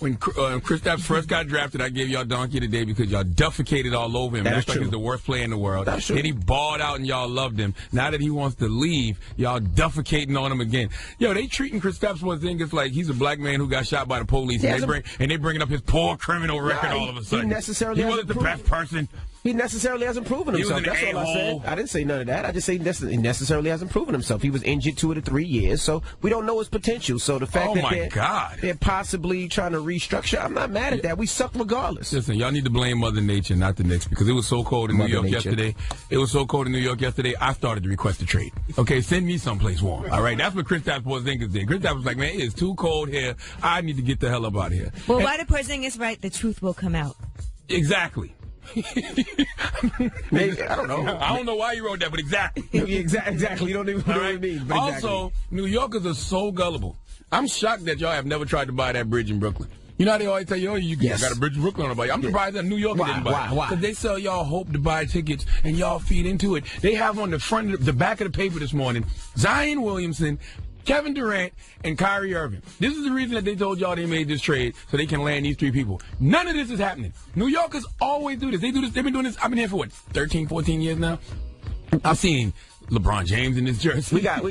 when Kristaps first got drafted, I gave y'all donkey of the day because y'all defecated all over him. That's like he's the worst player in the world. That's true. Then he balled out and y'all loved him. Now that he wants to leave, y'all defecating on him again. Yo, they treating Kristaps Porzingis like he's a black man who got shot by the police, and they bringing up his poor criminal record all of a sudden. He wasn't the best person. He necessarily hasn't proven himself. That's all I said. I didn't say none of that. I just say he necessarily hasn't proven himself. He was injured 2 of the 3 years, so we don't know his potential. So the fact that they're possibly trying to restructure, I'm not mad at that. We suck regardless. Listen, y'all need to blame Mother Nature, not the Knicks, because it was so cold in New York yesterday. It was so cold in New York yesterday, I started to request a trade. Okay, send me someplace warm. All right, that's what Kristaps Porzingis did. Kristaps was like, man, it is too cold here. I need to get the hell up out of here. Well, why did Porzingis write the truth will come out? Exactly. Maybe, I don't know. I don't know why you wrote that, but exactly. Exactly. You don't even know what I mean. But also, New Yorkers are so gullible. I'm shocked that y'all have never tried to buy that bridge in Brooklyn. You know how they always tell you, you got a bridge in Brooklyn on the buy. I'm surprised that New York didn't buy it. Why? Because they sell y'all hope to buy tickets and y'all feed into it. They have on the back of the paper this morning, Zion Williamson, Kevin Durant, and Kyrie Irving. This is the reason that they told y'all they made this trade, so they can land these 3 people. None of this is happening. New Yorkers always do this. They do this. They've been doing this. I've been here for, 13, 14 years now? I've seen LeBron James in this jersey. We got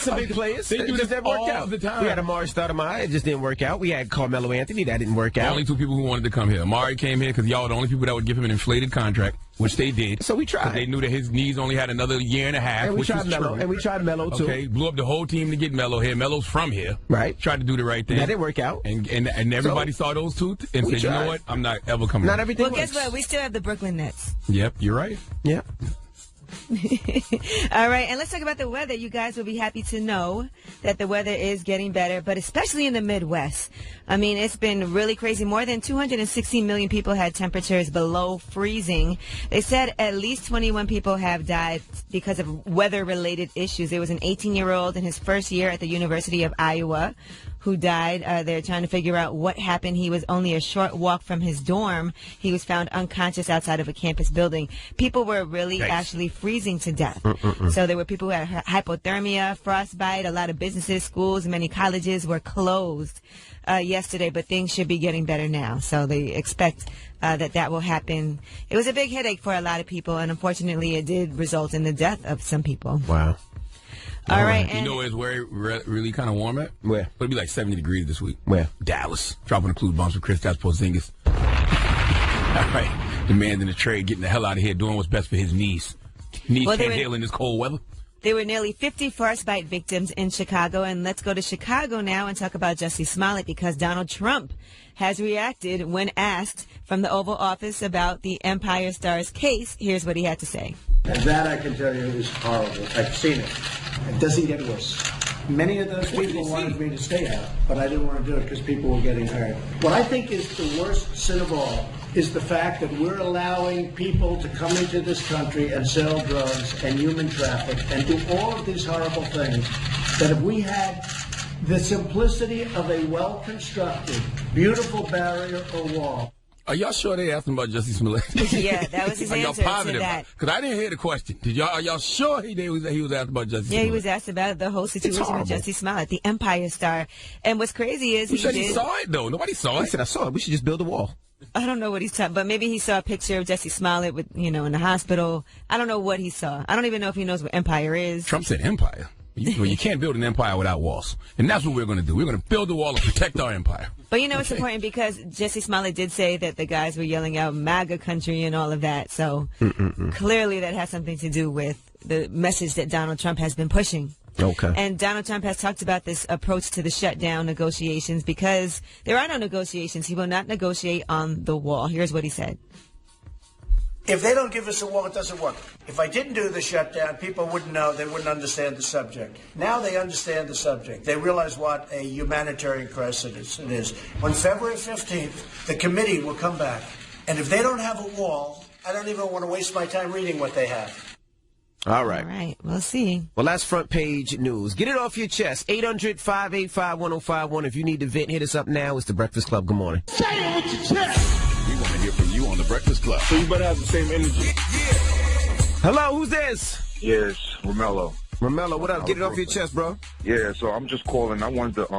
some big players. They do this all the time. We had Amari Stoudemire. It just didn't work out. We had Carmelo Anthony. That didn't work out. Only 2 people who wanted to come here. Amari came here because y'all were the only people that would give him an inflated contract, which they did. So we tried. They knew that his knees only had another year and a half, and we tried Melo. And we tried Melo, too. Okay, blew up the whole team to get Melo here. Melo's from here. Right. Tried to do the right thing. That didn't work out. And everybody saw those 2 and said, you know what? I'm not ever coming Not back. everything Well, works. guess what? We still have the Brooklyn Nets. Yep, you're right. Yeah. All right, and let's talk about the weather. You guys will be happy to know that the weather is getting better, but especially in the Midwest. I mean, it's been really crazy. More than 216 million people had temperatures below freezing. They said at least 21 people have died because of weather-related issues. There was an 18-year-old in his first year at the University of Iowa who died. They're trying to figure out what happened. He was only a short walk from his dorm. He was found unconscious outside of a campus building. People were really actually freezing to death. So there were people who had hypothermia, frostbite. A lot of businesses, schools, many colleges were closed yesterday, but things should be getting better now. So they expect that will happen. It was a big headache for a lot of people, and unfortunately it did result in the death of some people. Wow. All right. You know where it's really kind of warm at? Where? It'll be like 70 degrees this week. Where? Dallas. Dropping the clue bombs for Kristaps Porzingis. All right. Demanding the trade, getting the hell out of here, doing what's best for his knees. Knees can't handle in this cold weather. There were nearly 50 frostbite victims in Chicago, and let's go to Chicago now and talk about Jussie Smollett because Donald Trump has reacted when asked from the Oval Office about the Empire Star's case. Here's what he had to say. And that I can tell you is horrible. I've seen it. It doesn't get worse. Many of those people wanted me to stay out, but I didn't want to do it because people were getting hurt. What I think is the worst sin of all is the fact that we're allowing people to come into this country and sell drugs and human traffic and do all of these horrible things, that if we had the simplicity of a well-constructed, beautiful barrier or wall. Are y'all sure they asked him about Jussie Smollett? Yeah, that was his answer to that. Because I didn't hear the question. Are y'all sure he was asked about Jussie Smollett? Yeah, he was asked about the whole situation with Jussie Smollett, the Empire Star. And what's crazy is he saw it, though. Nobody saw it. He said, I saw it. We should just build a wall. I don't know what he's talking, but maybe he saw a picture of Jussie Smollett with, in the hospital. I don't know what he saw. I don't even know if he knows what empire is. Trump said empire. You can't build an empire without walls. And that's what we're going to do. We're going to build a wall and protect our empire. But it's important because Jussie Smollett did say that the guys were yelling out MAGA country and all of that. So clearly that has something to do with the message that Donald Trump has been pushing. Okay. And Donald Trump has talked about this approach to the shutdown negotiations because there are no negotiations. He will not negotiate on the wall. Here's what he said. If they don't give us a wall, it doesn't work. If I didn't do the shutdown, people wouldn't know. They wouldn't understand the subject. Now they understand the subject. They realize what a humanitarian crisis it is. On February 15th, the committee will come back. And if they don't have a wall, I don't even want to waste my time reading what they have. All right. All right. We'll see. Well, that's front page news. Get it off your chest. 800-585-1051. If you need to vent, hit us up now. It's The Breakfast Club. Good morning. Say it with your chest. We want to hear from you on The Breakfast Club. So you better have the same energy. Hello, who's this? Yes, Romello. Romello, what up? Get it off your chest, bro. Yeah, so I'm just calling. I wanted to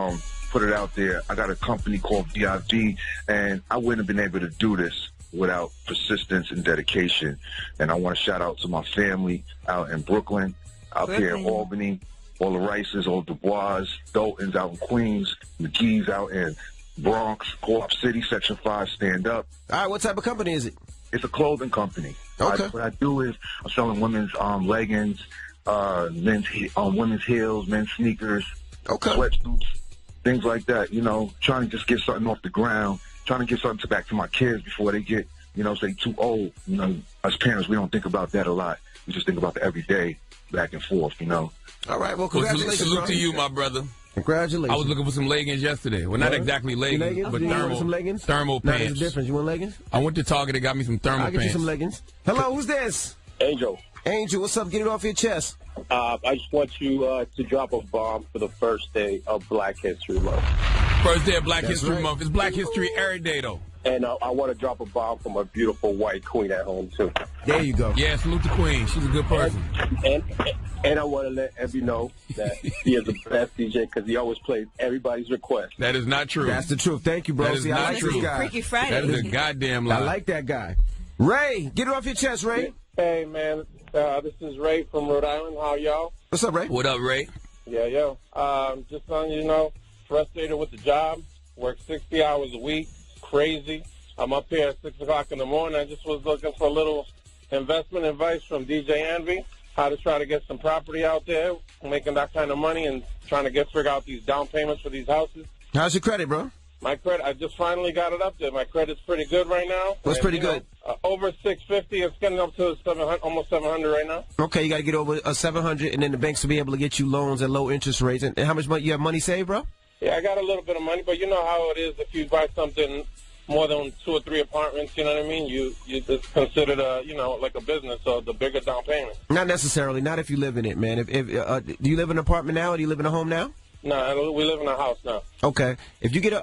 put it out there. I got a company called VIV, and I wouldn't have been able to do this without persistence and dedication. And I want to shout out to my family out in Brooklyn, out here in Albany, all the Rices, all the Dubois, Daltons out in Queens, McGee's out in Bronx, Co-op City, Section 5, stand up. All right, what type of company is it? It's a clothing company. Okay. What I do is I'm selling women's leggings, women's heels, men's sneakers, sweatsuits, things like that. You know, trying to just get something off the ground, trying to get something back to my kids before they get, say too old. You know, as parents, we don't think about that a lot. We just think about the everyday back and forth, All right, well, congratulations. Salute to you, my brother. Congratulations. I was looking for some leggings yesterday. Well, not exactly leggings, but thermal pants. There's a difference. You want leggings? I went to Target and got me some thermal I'll pants. get you some leggings. Hello, who's this? Angel. Angel, what's up? Get it off your chest. I just want you to drop a bomb for the first day of Black History Month. First day of Black History Month. It's Black History every day, though. And I want to drop a bomb from a beautiful white queen at home, too. There you go. Yeah, salute the queen. She's a good person. And I want to let Evie know that he is the best DJ because he always plays everybody's request. That is not true. That's the truth. Thank you, bro. That is not true. Freaky Friday. That is a goddamn lie. I like that guy. Ray, get it off your chest, Ray. Hey, man. This is Ray from Rhode Island. How y'all? What's up, Ray? What up, Ray? Yeah. Just letting you know, frustrated with the job. Work 60 hours a week. Crazy. I'm up here at 6 o'clock in the morning. I just was looking for a little investment advice from DJ Envy, how to try to get some property out there, making that kind of money and trying to figure out these down payments for these houses. How's your credit, bro? My credit, I just finally got it up there. My credit's pretty good right now. What's pretty good? Over 650. It's getting up to 700, almost 700 right now. Okay, you got to get over 700, and then the banks will be able to get you loans at low interest rates. And how much money you have money saved, bro? Yeah, I got a little bit of money, but you know how it is if you buy something more than 2 or 3 apartments, you know what I mean? It's considered like a business, so the bigger down payment. Not necessarily. Not if you live in it, man. Do you live in an apartment now, or do you live in a home now? No, we live in a house now. Okay. If you get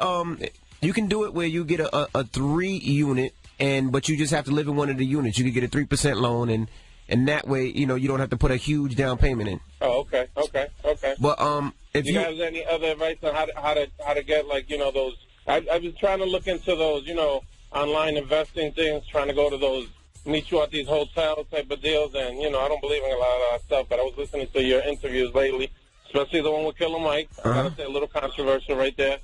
you can do it where you get a 3-unit, but you just have to live in one of the units. You can get a 3% loan, and that way, you don't have to put a huge down payment in. Oh, okay. But if you guys have any other advice on how to get those? I've been trying to look into those, online investing things, trying to go to those, meet you at these hotel type of deals, and, I don't believe in a lot of that stuff, but I was listening to your interviews lately, especially the one with Killer Mike. I got to say, a little controversial right there,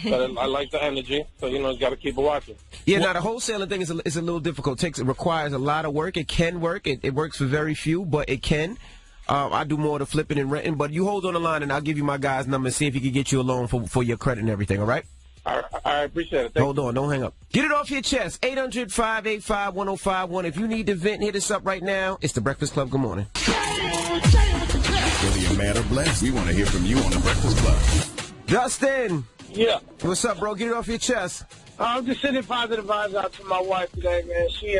but I like the energy, so, you got to keep it watching. Yeah, now the wholesaling thing is a little difficult. It requires a lot of work. It can work. It works for very few, but it can. I do more of the flipping and renting, but you hold on the line, and I'll give you my guy's number and see if he can get you a loan for your credit and everything, all right? I appreciate it. Hold on. Don't hang up. Get it off your chest. 800-585-1051. If you need to vent, hit us up right now. It's The Breakfast Club. Good morning. Whether you're mad or blessed, we want to hear from you on The Breakfast Club. Justin. Yeah. What's up, bro? Get it off your chest. I'm just sending positive vibes out to my wife today, man. She,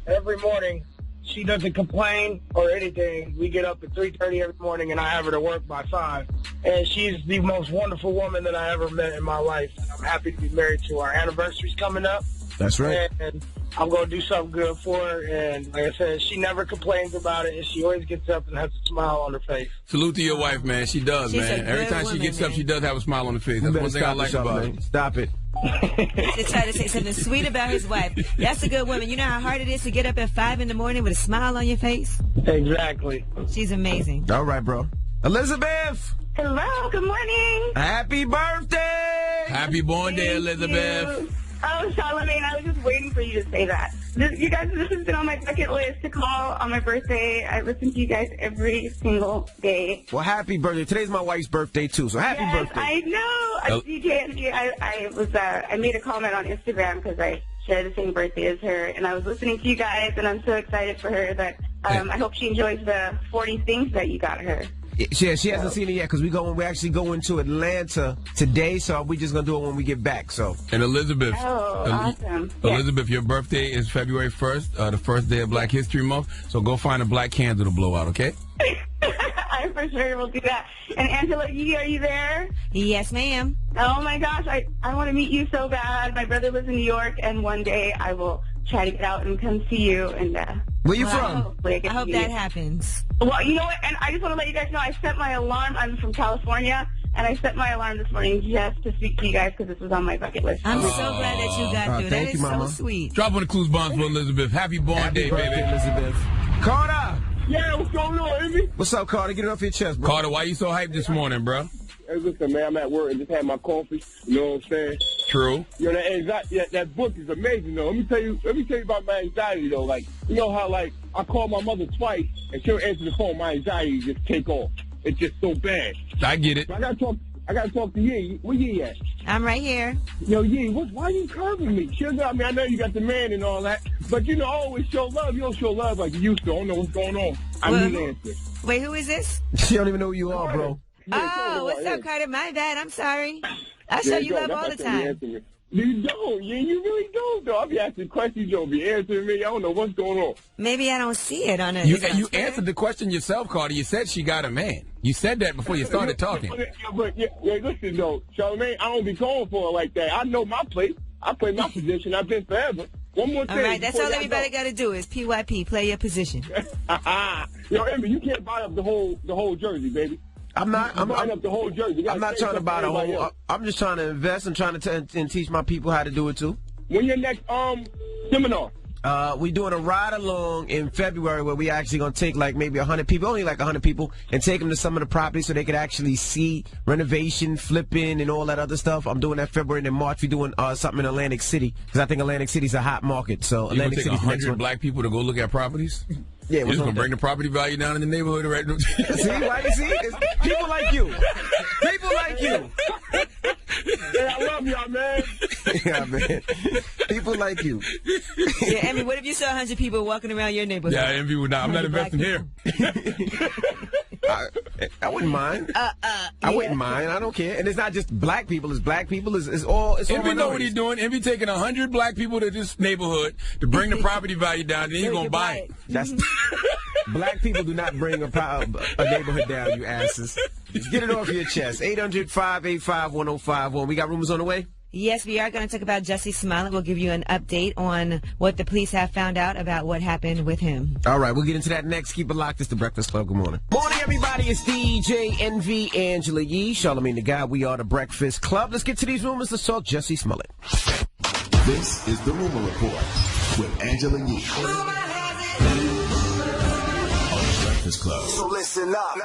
every morning, she doesn't complain or anything. We get up at 3:30 every morning, and I have her to work by 5. And she's the most wonderful woman that I ever met in my life. And I'm happy to be married to her. Our anniversary's coming up. That's right. And I'm going to do something good for her. And like I said, she never complains about it, and she always gets up and has a smile on her face. Salute to your wife, man. She does, She's man. Every time she gets up, she does have a smile on her face. That's one thing I like about her. Stop it. To try to say something sweet about his wife. That's a good woman. You know how hard it is to get up at 5 in the morning with a smile on your face? Exactly. She's amazing. All right, bro. Elizabeth. Hello, good morning. Happy birthday. Happy born day, Elizabeth. Oh, Charlamagne, I was just waiting for you to say that. You guys, this has been on my bucket list to call on my birthday. I listen to you guys every single day. Well, happy birthday. Today's my wife's birthday, too, so happy birthday. I know. DJ, I made a comment on Instagram because I share the same birthday as her, and I was listening to you guys, and I'm so excited for her that I hope she enjoys the 40 things that you got her. Yeah, she hasn't seen it yet because we're actually going to Atlanta today, so we're just going to do it when we get back. So. And Elizabeth. Oh, awesome. Elizabeth, your birthday is February 1st, the first day of Black History Month, so go find a black candle to blow out, okay? I for sure will do that. And Angela Yee, are you there? Yes, ma'am. Oh, my gosh, I want to meet you so bad. My brother lives in New York, and one day I will try to get out and come see you. And where you from? I hope that happens. Well, you know what? And I just want to let you guys know I set my alarm. I'm from California. and I set my alarm this morning just to speak to you guys because this was on my bucket list. I'm so glad that you got through. That is so sweet. Drop on the clues bombs for Elizabeth. Happy born day, baby. Elizabeth. Carter! Yeah, what's going on, Envy? What's up, Carter? Get it off your chest, bro. Carter, why you so hyped this morning, bro? Hey, listen, man, I'm at work and just had my coffee. You know what I'm saying? True. Yo, that anxiety, that book is amazing, though. Let me tell you about my anxiety, though. Like, you know how, like, I called my mother twice and she'll answer the phone. My anxiety just take off. It's just so bad. I get it. So I gotta talk to Yee. Where Yee at? I'm right here. Yo, Yee, why you curving me? Sugar, I mean, I know you got the man and all that, but you know, I always show love. You don't show love like you used to. I don't know what's going on. I need an answer. Wait, who is this? She don't even know who you are, bro. Oh, what's up, Carter? My bad. I'm sorry. I show you love all the time. You don't. You really don't, though. I'll be asking questions. You don't be answering me. I don't know what's going on. Maybe I don't see it on it. You answered the question yourself, Carter. You said she got a man. You said that before you started talking. But listen, though, Charlamagne, I don't be going for it like that. I know my place. I play my position. I've been forever. One more thing. All right, that's all everybody got to do is PYP, play your position. Yo, Emmy, you can't buy up the whole jersey, baby. I'm buying up the whole jersey. I'm not trying to buy the whole. I'm just trying to invest and trying to and teach my people how to do it too. When your next seminar? We're doing a ride along in February where we actually gonna take like maybe 100 people, only like 100 people, and take them to some of the properties so they could actually see renovation, flipping, and all that other stuff. I'm doing that February, and in March we're doing something in Atlantic City because I think Atlantic City's a hot market. So you Atlantic gonna take City's 100 black people to go look at properties? Yeah, you're just gonna bring the property value down in the neighborhood, right? See, right? See, it's people like you. People like you. Hey, I love y'all, man. Yeah, man. People like you. Yeah, Emmy, what if you saw 100 people walking around your neighborhood? Yeah, Envy would not. I'm not investing here. I wouldn't mind. I wouldn't mind. I don't care. And it's not just black people. It's black people. It's all. It's Envy all know what he's doing. Envy taking 100 black people to this neighborhood to bring the property value down, and then he's gonna buy it. That's black people do not bring a neighborhood down, you asses. Just get it off your chest. 800-585-1051. We got rumors on the way? Yes, we are going to talk about Jussie Smollett. We'll give you an update on what the police have found out about what happened with him. All right, we'll get into that next. Keep it locked. It's the Breakfast Club. Good morning. Morning, everybody. It's DJ Envy, Angela Yee, Charlamagne the Guy. We are the Breakfast Club. Let's get to these rumors. Let's talk Jussie Smollett. This is the Rumor Report with Angela Yee. Club. So listen up.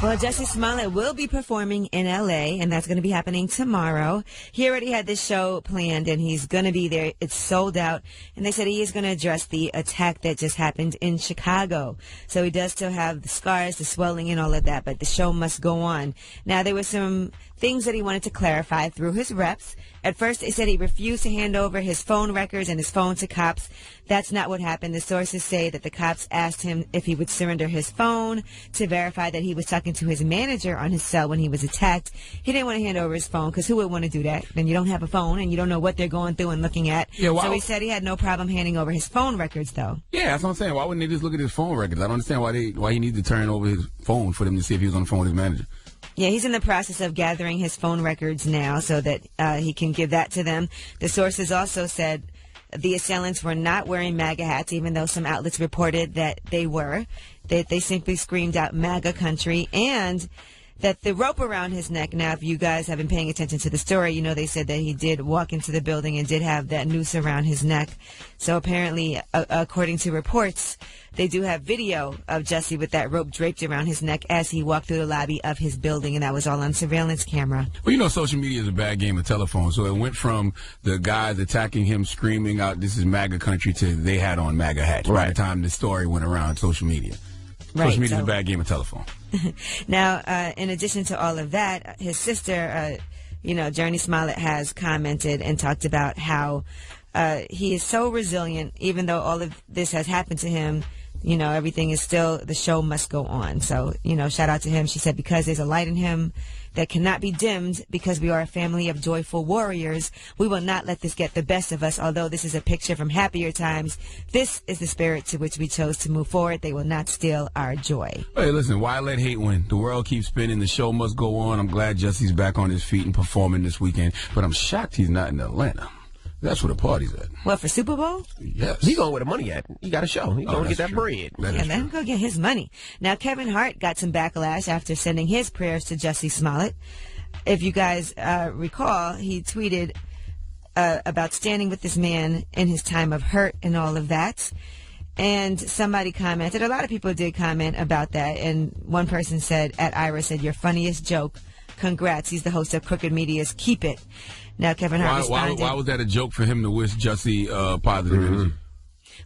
Well, Jussie Smollett will be performing in L.A., and that's going to be happening tomorrow. He already had this show planned, and he's going to be there. It's sold out, and they said he is going to address the attack that just happened in Chicago. So he does still have the scars, the swelling, and all of that, but the show must go on. Now, there were some things that he wanted to clarify through his reps. At first, they said he refused to hand over his phone records and his phone to cops. That's not what happened. The sources say that the cops asked him if he would surrender his phone to verify that he was talking to his manager on his cell when he was attacked. He didn't want to hand over his phone because who would want to do that? Then you don't have a phone and you don't know what they're going through and looking at. Yeah, so he said he had no problem handing over his phone records, though. Yeah, that's what I'm saying. Why wouldn't they just look at his phone records? I don't understand why he needs to turn over his phone for them to see if he was on the phone with his manager. Yeah, he's in the process of gathering his phone records now so that he can give that to them. The sources also said the assailants were not wearing MAGA hats, even though some outlets reported that they were. That they simply screamed out MAGA country, and that the rope around his neck, now if you guys have been paying attention to the story, you know they said that he did walk into the building and did have that noose around his neck. So apparently, according to reports, they do have video of Jussie with that rope draped around his neck as he walked through the lobby of his building, and that was all on surveillance camera. Well, you know, social media is a bad game of telephone, so it went from the guys attacking him, screaming out, "This is MAGA country," to they had on MAGA hats by the time the story went around social media. Social media is a bad game of telephone. Now, in addition to all of that, his sister, Journey Smollett, has commented and talked about how he is so resilient, even though all of this has happened to him. You know, everything is still, the show must go on. So, shout out to him. She said, because there's a light in him that cannot be dimmed, because we are a family of joyful warriors, we will not let this get the best of us. Although this is a picture from happier times, this is the spirit to which we chose to move forward. They will not steal our joy. Hey, listen, why let hate win? The world keeps spinning. The show must go on. I'm glad Jussie's back on his feet and performing this weekend, but I'm shocked he's not in Atlanta. That's where the party's at. What, for Super Bowl? Yes. He going where the money at. He got a show. He going to get that bread. Yeah, let him go get his money. Now, Kevin Hart got some backlash after sending his prayers to Jussie Smollett. If you guys recall, he tweeted about standing with this man in his time of hurt and all of that. And somebody commented, a lot of people did comment about that. And one person said, @Ira said, "Your funniest joke. Congrats. He's the host of Crooked Media's Keep It." Now, Kevin Hart responded. Why was that a joke for him to wish Jussie positive energy?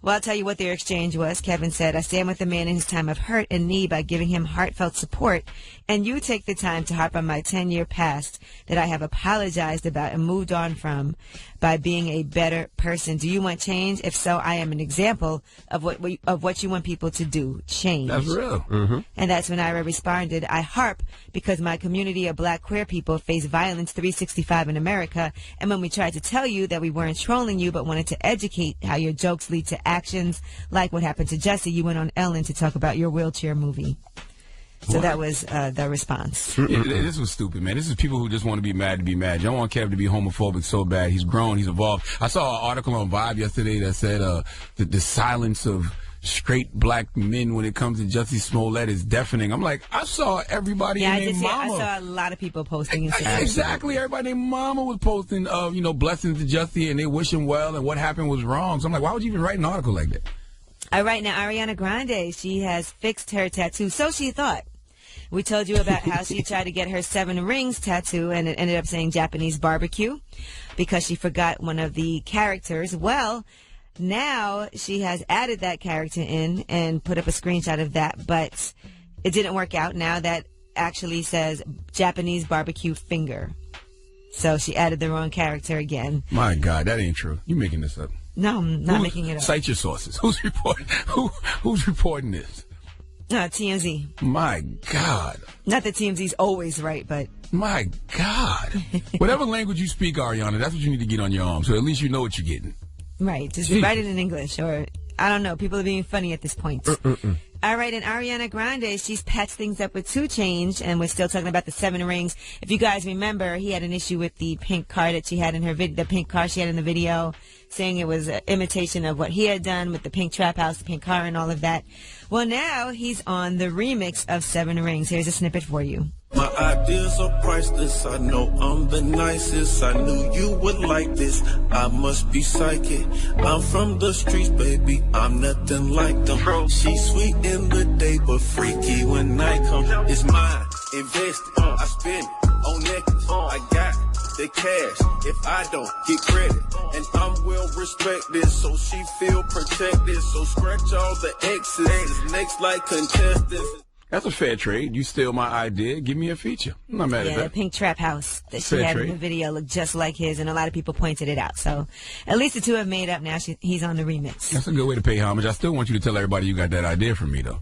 Well, I'll tell you what their exchange was. Kevin said, "I stand with the man in his time of hurt and need by giving him heartfelt support. And you take the time to harp on my 10-year past that I have apologized about and moved on from by being a better person. Do you want change? If so, I am an example of what you want people to do. Change." That's real. And that's when Ira responded, "I harp because my community of black queer people face violence 365 in America. And when we tried to tell you that we weren't trolling you but wanted to educate how your jokes lead to actions like what happened to Jussie, you went on Ellen to talk about your wheelchair movie." So that was the response. This was stupid, man. This is people who just want to be mad to be mad. You don't want Kev to be homophobic so bad. He's grown. He's evolved. I saw an article on Vibe yesterday that said the silence of straight black men when it comes to Jussie Smollett is deafening. I'm like, I saw everybody I named Mama. I saw a lot of people posting Instagram. Exactly. Everybody named Mama was posting, blessings to Jussie and they wish him well and what happened was wrong. So I'm like, why would you even write an article like that? All right, now Ariana Grande, she has fixed her tattoo. So she thought. We told you about how she tried to get her 7 rings tattoo and it ended up saying Japanese barbecue because she forgot one of the characters. Well, now she has added that character in and put up a screenshot of that, but it didn't work out. Now that actually says Japanese barbecue finger. So she added the wrong character again. My God, that ain't true. You making this up. No, I'm not making it up. Cite your sources. Who's reporting this? TMZ. My God. Not that TMZ's always right, but... My God. Whatever language you speak, Ariana, that's what you need to get on your arm, so at least you know what you're getting. Right. Just write it in English, or... I don't know. People are being funny at this point. All right, and Ariana Grande, she's patched things up with 2 Chainz, and we're still talking about the 7 rings. If you guys remember, he had an issue with the pink car that she had in her the pink car she had in the video, saying it was an imitation of what he had done with the pink trap house, the pink car, and all of that. Well, now he's on the remix of 7 Rings. Here's a snippet for you. My ideas are priceless. I know I'm the nicest. I knew you would like this. I must be psychic. I'm from the streets, baby. I'm nothing like them. She's sweet in the day, but freaky when night comes. It's mine. Invested. I spend it on necklace. I got the cash. If I don't get credit, and I'm well respected, so she feel protected. So scratch all the X's. It's next like contestants. That's a fair trade. You steal my idea, give me a feature. I'm not mad at that. Yeah, the pink trap house that she Fair had trade. in the video looked just like his, and a lot of people pointed it out. So at least the 2 have made up now. He's on the remix. That's a good way to pay homage. I still want you to tell everybody you got that idea from me, though.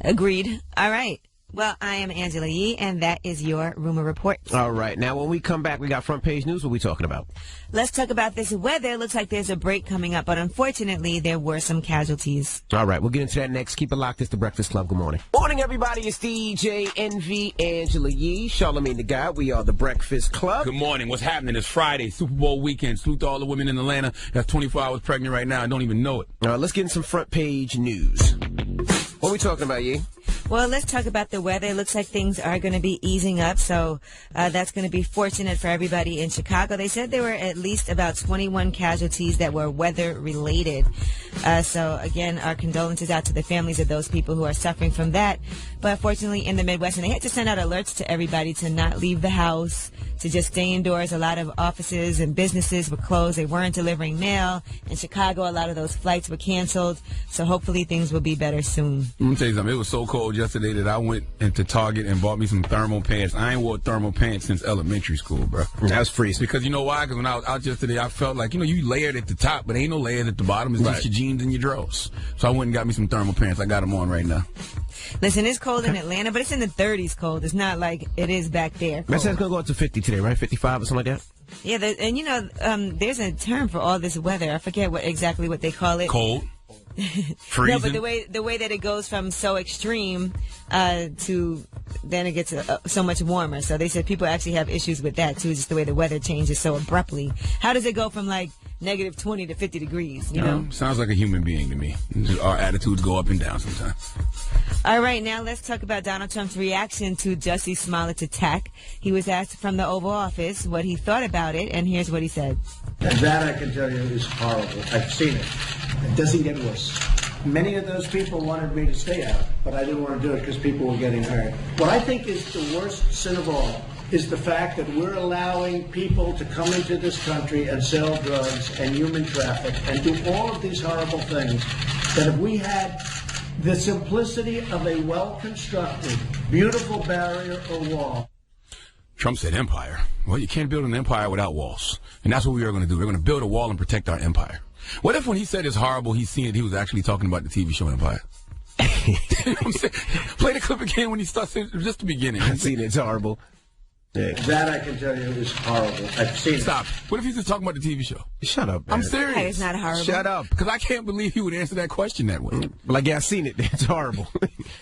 Agreed. All right. Well, I am Angela Yee, and that is your Rumor Report. All right. Now, when we come back, we got front page news. What are we talking about? Let's talk about this weather. Looks like there's a break coming up, but unfortunately, there were some casualties. All right. We'll get into that next. Keep it locked. It's The Breakfast Club. Good morning. Morning, everybody. It's DJ Envy, Angela Yee, Charlamagne the Guy. We are The Breakfast Club. Good morning. What's happening? It's Friday, Super Bowl weekend. Salute to all the women in Atlanta that's 24 hours pregnant right now and don't even know it. All right. Let's get in some front page news. What are we talking about, Yee? Well, let's talk about the weather. It looks like things are going to be easing up, so that's going to be fortunate for everybody in Chicago. They said there were at least about 21 casualties that were weather-related. So, again, our condolences out to the families of those people who are suffering from that. But fortunately, in the Midwest, and they had to send out alerts to everybody to not leave the house, to just stay indoors. A lot of offices and businesses were closed. They weren't delivering mail. In Chicago, a lot of those flights were canceled. So hopefully things will be better soon. Let me tell you something. It was so cold yesterday that I went into Target and bought me some thermal pants. I ain't wore thermal pants since elementary school, bro. That's freezing. Because you know why? Because when I was out yesterday, I felt like, you layered at the top, but ain't no layers at the bottom. It's just your jeans and your drawers. So I went and got me some thermal pants. I got them on right now. Listen, it's cold in Atlanta, but it's in the 30s cold. It's not like it is back there. That says it's going to go up to 50 today, right? 55 or something like that? Yeah, and there's a term for all this weather. I forget exactly what they call it. Cold. Freezing. No, but the way that it goes from so extreme to then it gets so much warmer. So they said people actually have issues with that too, just the way the weather changes so abruptly. How does it go from like negative 20 to 50 degrees, you know? Sounds like a human being to me. Our attitudes go up and down sometimes. All right, now let's talk about Donald Trump's reaction to Jussie Smollett's attack. He was asked from the Oval Office what he thought about it, and here's what he said. And that, I can tell you, is horrible. I've seen it. It doesn't get worse. Many of those people wanted me to stay out, but I didn't want to do it because people were getting hurt. What I think is the worst sin of all is the fact that we're allowing people to come into this country and sell drugs and human traffic and do all of these horrible things, that if we had the simplicity of a well-constructed, beautiful barrier or wall. Trump said empire. Well, you can't build an empire without walls. And that's what we are going to do. We're going to build a wall and protect our empire. What if when he said it's horrible, he's seen it, he was actually talking about the TV show Empire? You know what I'm saying? Play the clip again when he starts saying just the beginning. I've seen it. It's horrible. Yeah. That, I can tell you, is horrible. I've seen it. Stop. What if he's just talking about the TV show? Shut up, man. I'm serious. Hey, it's not horrible. Shut up. Because I can't believe he would answer that question that way. Like, yeah, I've seen it. It's horrible.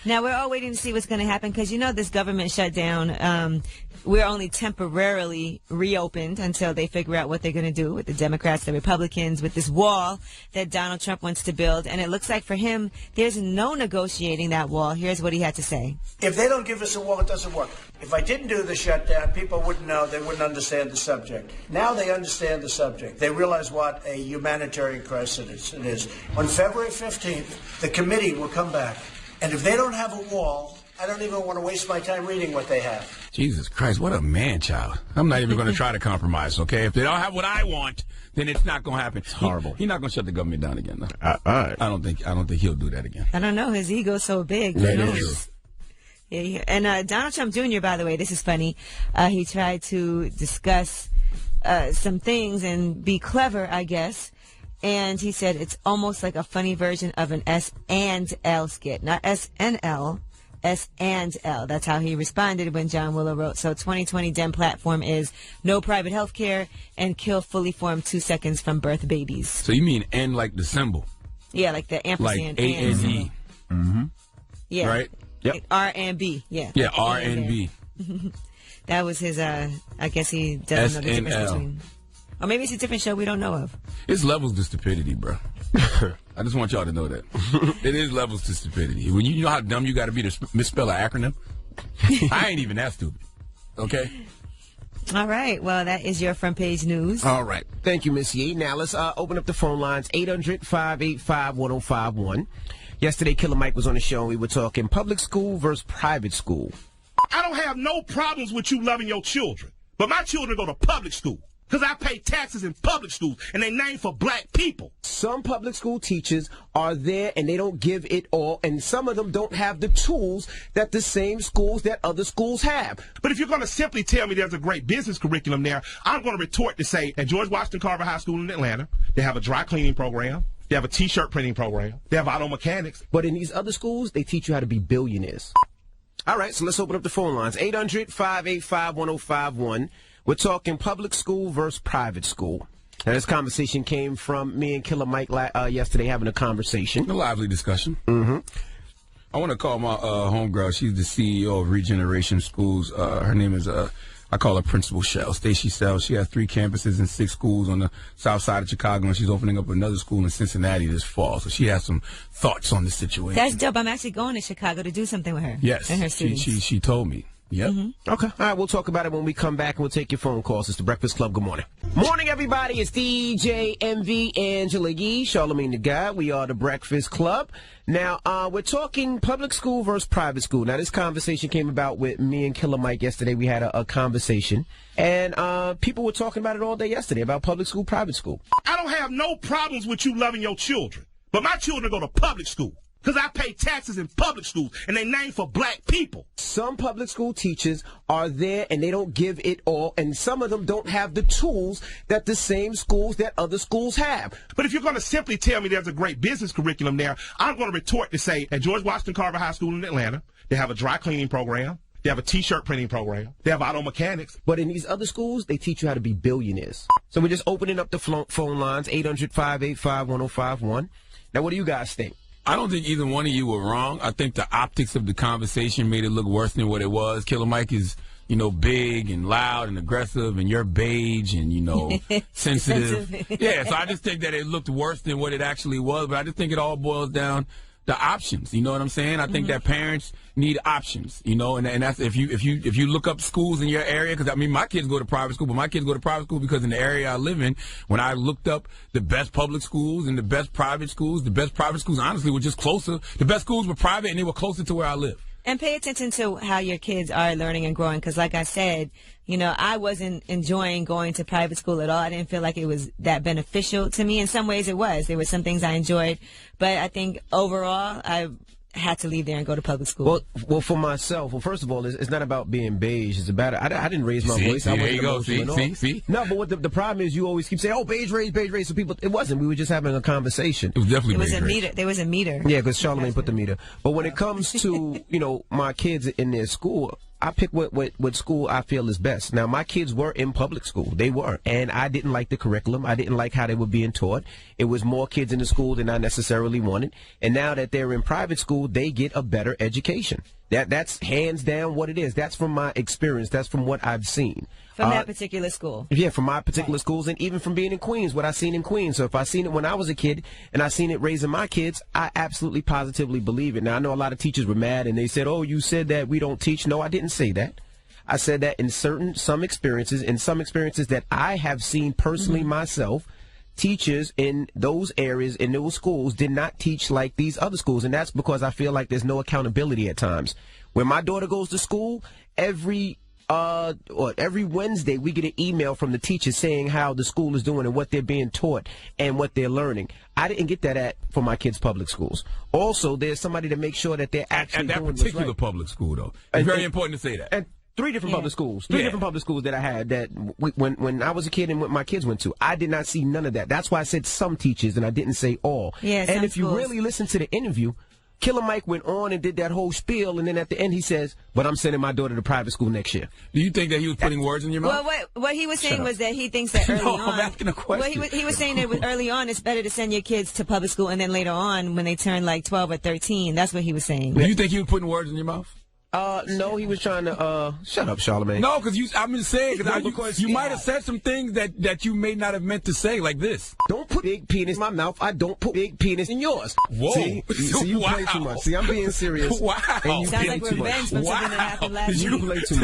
Now, we're all waiting to see what's going to happen because, you know, this government shutdown, we're only temporarily reopened until they figure out what they're going to do with the Democrats, the Republicans, with this wall that Donald Trump wants to build. And it looks like for him, there's no negotiating that wall. Here's what he had to say. If they don't give us a wall, it doesn't work. If I didn't do the shutdown, people wouldn't know. They wouldn't understand the subject. Now they understand the subject. They realize what a humanitarian crisis it is. On February 15th, the committee will come back. And if they don't have a wall, I don't even want to waste my time reading what they have. Jesus Christ, what a man-child. I'm not even going to try to compromise, okay? If they don't have what I want, then it's not going to happen. It's horrible. He's not going to shut the government down again, though. All right. I don't think he'll do that again. I don't know. His ego's so big. That is true. Yeah, and Donald Trump Jr., by the way, this is funny. He tried to discuss some things and be clever, I guess. And he said it's almost like a funny version of an S and L skit. Not SNL, S and L. That's how he responded when John Willow wrote, so 2020 Dem platform is no private health care and kill fully formed 2 seconds from birth babies. So you mean N like the symbol? Yeah, like the ampersand. Like A-N-E. Mm-hmm. Yeah. Right? Yep. R and B. Yeah. Yeah, R and B. That was his, I guess he doesn't know the difference SNL. between. Or maybe it's a different show we don't know of. It's levels to stupidity, bro. I just want y'all to know that. It is levels to stupidity. When you know how dumb you got to be to misspell an acronym, I ain't even that stupid. Okay? All right. Well, that is your front page news. All right. Thank you, Miss Yee. Now, let's open up the phone lines, 800-585-1051. Yesterday, Killer Mike was on the show, and we were talking public school versus private school. I don't have no problems with you loving your children, but my children go to public school because I pay taxes in public schools, and they named for black people. Some public school teachers are there, and they don't give it all, and some of them don't have the tools that the same schools that other schools have. But if you're going to simply tell me there's a great business curriculum there, I'm going to retort to say at George Washington Carver High School in Atlanta, they have a dry cleaning program. They have a T-shirt printing program. They have auto mechanics. But in these other schools, they teach you how to be billionaires. All right, so let's open up the phone lines. 800-585-1051. We're talking public school versus private school. Now, this conversation came from me and Killer Mike yesterday having a conversation. A lively discussion. Mm-hmm. I want to call my homegirl. She's the CEO of Regeneration Schools. Her name is... I call her Principal Shell, Stacy Shell. She has 3 campuses and 6 schools on the south side of Chicago, and she's opening up another school in Cincinnati this fall. So she has some thoughts on the situation. That's dope. I'm actually going to Chicago to do something with her. Yes, and her students. she told me. Yep. Mm-hmm. Okay. All right, we'll talk about it when we come back, and we'll take your phone calls. It's the Breakfast Club. Good morning. Morning, everybody. It's DJ MV, Angela Yee, Charlamagne the God. We are the Breakfast Club. Now, we're talking public school versus private school. Now, this conversation came about with me and Killer Mike yesterday. We had a conversation, and people were talking about it all day yesterday, about public school, private school. I don't have no problems with you loving your children, but my children go to public school because I pay taxes in public schools, and they named for black people. Some public school teachers are there, and they don't give it all, and some of them don't have the tools that the same schools that other schools have. But if you're going to simply tell me there's a great business curriculum there, I'm going to retort to say at George Washington Carver High School in Atlanta, they have a dry cleaning program. They have a T-shirt printing program. They have auto mechanics. But in these other schools, they teach you how to be billionaires. So we're just opening up the phone lines, 800-585-1051. Now, what do you guys think? I don't think either one of you were wrong. I think the optics of the conversation made it look worse than what it was. Killer Mike is, big and loud and aggressive, and you're beige and, sensitive. Yeah, so I just think that it looked worse than what it actually was, but I just think it all boils down to options. You know what I'm saying? I think that parents need options, and that's if you look up schools in your area, because my kids go to private school, but my kids go to private school because in the area I live in, when I looked up the best public schools and the best private schools honestly were just closer. The best schools were private and they were closer to where I live. And pay attention to how your kids are learning and growing, because like I said, I wasn't enjoying going to private school at all. I didn't feel like it was that beneficial to me. In some ways it was. There were some things I enjoyed, but I think overall I had to leave there and go to public school. Well, for myself, first of all, it's not about being beige. It's about I didn't raise my voice. I wasn't emotional. See? No, but what the problem is, you always keep saying, "Oh, beige race." So people, it wasn't. We were just having a conversation. It was definitely. It was a meter. There was a meter. Yeah, because Charlamagne put the meter. But when it comes to my kids in their school, I pick what school I feel is best. Now, my kids were in public school. They were. And I didn't like the curriculum. I didn't like how they were being taught. It was more kids in the school than I necessarily wanted. And now that they're in private school, they get a better education. That's hands down what it is. That's from my experience. That's from what I've seen. From that particular school. Yeah, from my particular schools, and even from being in Queens, what I seen in Queens. So if I seen it when I was a kid and I seen it raising my kids, I absolutely positively believe it. Now, I know a lot of teachers were mad and they said, "Oh, you said that we don't teach." No, I didn't say that. I said that in some experiences that I have seen personally myself, teachers in those areas, in those schools, did not teach like these other schools. And that's because I feel like there's no accountability at times. When my daughter goes to school, every Wednesday we get an email from the teachers saying how the school is doing and what they're being taught and what they're learning. I didn't get that for my kids' public schools. Also, there's somebody to make sure that they're actually at that doing particular what's right. public school, though. It's very important to say that. And three different public schools. Three different public schools that I had that when I was a kid and what my kids went to, I did not see none of that. That's why I said some teachers and I didn't say all. Yeah, and if you really listen to the interview, Killer Mike went on and did that whole spiel, and then at the end he says, "But I'm sending my daughter to private school next year." Do you think that he was putting words in your mouth? Well, what he was saying was that he thinks that early on. I'm asking a question. Well, he was saying that early on it's better to send your kids to public school, and then later on when they turn like 12 or 13, that's what he was saying. Do you think he was putting words in your mouth? No, he was trying to, shut up, Charlamagne. No, because I'm just saying, because you might have said some things that you may not have meant to say, like this. Don't put big penis in my mouth. I don't put big penis in yours. Whoa. See, you play too much. See, I'm being serious. Wow. And you Sounds play like too revenge much. from something that happened last You week. play too much.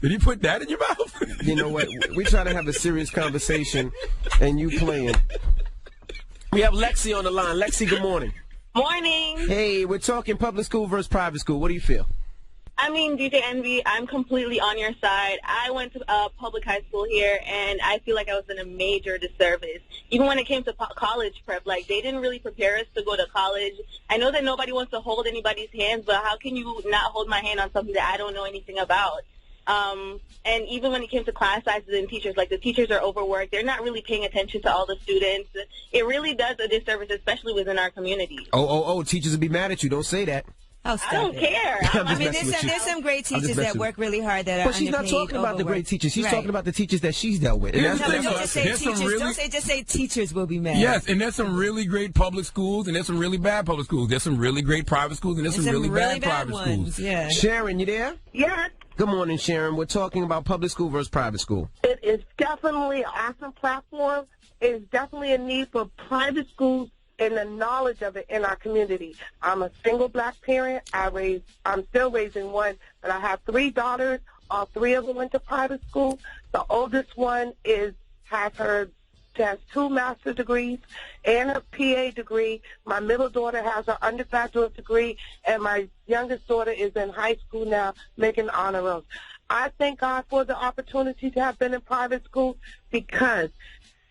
Did he put that in your mouth? You know what? We try to have a serious conversation, and you playing. We have Lexi on the line. Lexi, good morning. Morning. Hey, we're talking public school versus private school. What do you feel? I mean, DJ Envy, I'm completely on your side. I went to public high school here, and I feel like I was in a major disservice. Even when it came to college prep, like, they didn't really prepare us to go to college. I know that nobody wants to hold anybody's hands, but how can you not hold my hand on something that I don't know anything about? And even when it came to class sizes and teachers, like, the teachers are overworked. They're not really paying attention to all the students. It really does a disservice, especially within our community. Oh, teachers will be mad at you. Don't say that. Oh, stop I don't care. I mean, there's some great teachers that work really hard that are But she's not talking about the great teachers. She's talking about the teachers that she's dealt with. Don't say teachers will be mad. Yes, and there's some really great public schools, and there's some really bad public schools. There's some really great private schools, and there's some really bad private schools. Yeah. Sharon, you there? Yes. Good morning, Sharon. We're talking about public school versus private school. It is definitely an awesome platform. It is definitely a need for private schools and the knowledge of it in our community. I'm a single black parent. I'm still raising one, but I have 3 daughters. All 3 of them went to private school. The oldest one has 2 master's degrees and a PA degree. My middle daughter has an undergraduate degree, and my youngest daughter is in high school now making honor rolls. I thank God for the opportunity to have been in private school because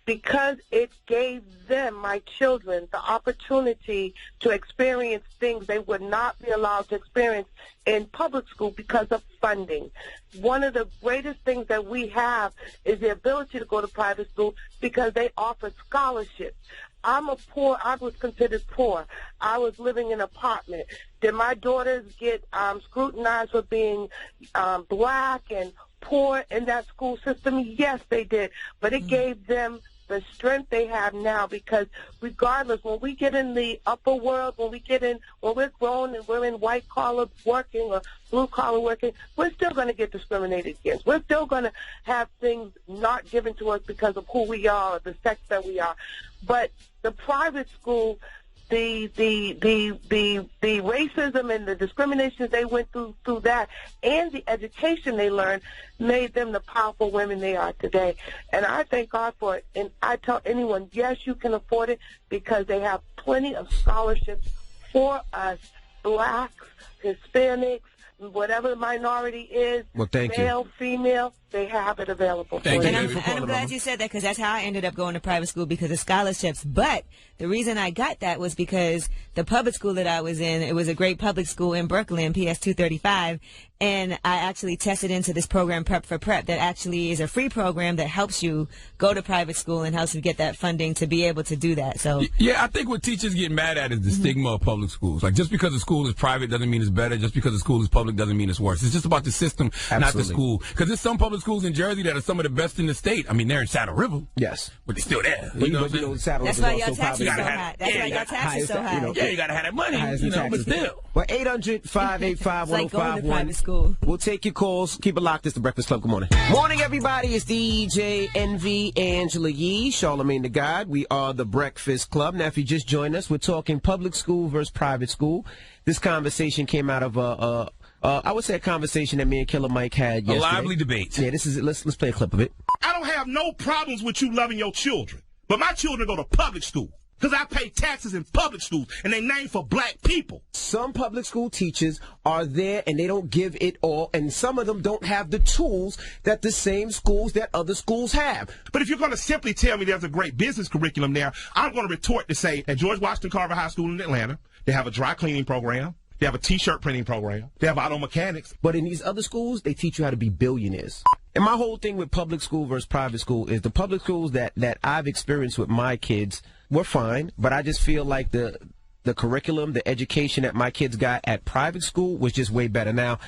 it gave them, my children, the opportunity to experience things they would not be allowed to experience in public school because of funding. One of the greatest things that we have is the ability to go to private school because they offer scholarships. I was considered poor. I was living in an apartment. Did my daughters get scrutinized for being black and poor in that school system? Yes, they did. But it gave them the strength they have now, because regardless, when we get in the upper world, when we're grown and we're in white collar working or blue collar working, we're still going to get discriminated against. We're still going to have things not given to us because of who we are or the sex that we are. But the private school, the racism and the discriminations they went through that, and the education they learned, made them the powerful women they are today. And I thank God for it. And I tell anyone, yes, you can afford it, because they have plenty of scholarships for us, blacks, Hispanics, whatever the minority is, well, thank male, you. Female, they have it available. And I'm glad you said that, because that's how I ended up going to private school, because of scholarships. But the reason I got that was because the public school that I was in, it was a great public school in Brooklyn, PS 235, and I actually tested into this program, Prep for Prep, that actually is a free program that helps you go to private school and helps you get that funding to be able to do that. So yeah, I think what teachers get mad at is the stigma of public schools. Like, just because the school is private doesn't mean it's better. Just because the school is public doesn't mean it's worse. It's just about the system, not the school. Because there's some public schools in Jersey that are some of the best in the state. I mean, they're in Saddle River. Yes. But they're still there. That's why your taxes so high. That's why your taxes so high. Yeah, you got to have that money, but still. Well, 800-585-1051. Like going to private school. We'll take your calls. Keep it locked. It's the Breakfast Club. Good morning. Morning, everybody. It's DJ Envy, Angela Yee, Charlamagne the God. We are the Breakfast Club. Now, if you just joined us, we're talking public school versus private school. This conversation came out of I would say a conversation that me and Killer Mike had yesterday. A lively debate. Yeah, this is it. Let's play a clip of it. I don't have no problems with you loving your children, but my children go to public school because I pay taxes in public schools, and they named for black people. Some public school teachers are there, and they don't give it all, and some of them don't have the tools that the same schools that other schools have. But if you're going to simply tell me there's a great business curriculum there, I'm going to retort to say at George Washington Carver High School in Atlanta, they have a dry cleaning program. They have a T-shirt printing program. They have auto mechanics. But in these other schools, they teach you how to be billionaires. And my whole thing with public school versus private school is the public schools that I've experienced with my kids were fine, but I just feel like the curriculum, the education that my kids got at private school was just way better. Now,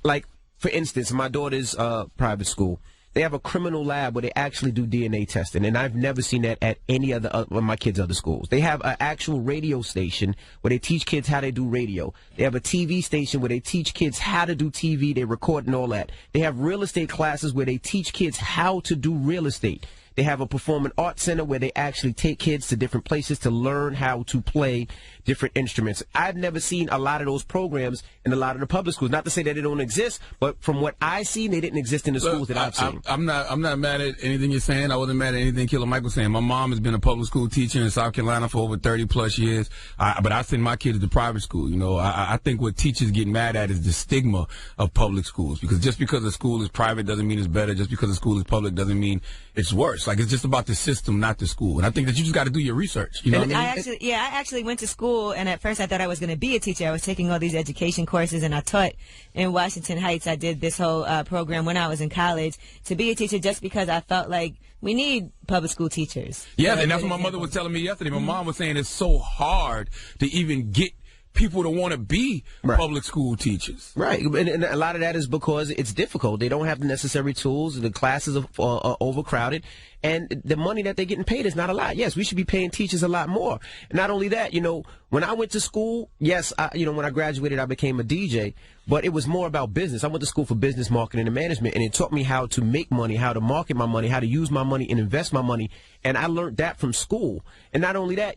like, for instance, my daughter's private school, they have a criminal lab where they actually do DNA testing, and I've never seen that at any other of my kids' other schools. They have an actual radio station where they teach kids how they do radio. They have a TV station where they teach kids how to do TV. They record and all that. They have real estate classes where they teach kids how to do real estate. They have a performing arts center where they actually take kids to different places to learn how to play different instruments. I've never seen a lot of those programs in a lot of the public schools. Not to say that they don't exist, but from what I've seen, they didn't exist in the schools that I've seen. I'm not mad at anything you're saying. I wasn't mad at anything Killer Mike was saying. My mom has been a public school teacher in South Carolina for over 30 plus years. But I send my kids to private school. You know, I think what teachers get mad at is the stigma of public schools, because just because a school is private doesn't mean it's better. Just because a school is public doesn't mean it's worse. Like, it's just about the system, not the school. And I think that you just got to do your research. You know what I mean? I actually went to school, and at first I thought I was going to be a teacher. I was taking all these education courses, and I taught in Washington Heights. I did this whole program when I was in college to be a teacher, just because I felt like we need public school teachers. Yeah, and that's what my mother was telling me yesterday. My mom was saying it's so hard to even get people to want to be public school teachers. Right. And a lot of that is because it's difficult. They don't have the necessary tools. The classes are overcrowded. And the money that they're getting paid is not a lot. Yes, we should be paying teachers a lot more. And not only that, you know, when I went to school, yes, when I graduated, I became a DJ. But it was more about business. I went to school for business marketing and management, and it taught me how to make money, how to market my money, how to use my money and invest my money. And I learned that from school. And not only that,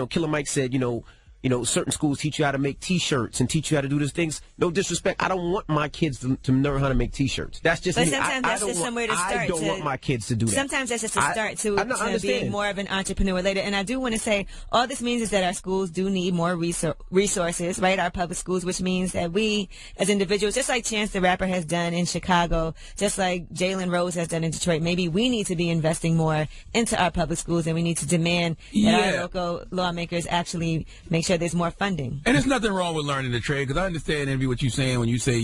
Killer Mike said, certain schools teach you how to make T-shirts and teach you how to do these things. No disrespect. I don't want my kids to learn how to make T-shirts. That's just me. Sometimes that's just somewhere to start. I don't want my kids to do that. Sometimes that's just a start to being more of an entrepreneur later. And I do want to say, all this means is that our schools do need more resources, right? Our public schools, which means that we, as individuals, just like Chance the Rapper has done in Chicago, just like Jalen Rose has done in Detroit, maybe we need to be investing more into our public schools, and we need to demand that our local lawmakers actually make sure there's more funding. And there's nothing wrong with learning the trade, because I understand, Envy, what you're saying when you say,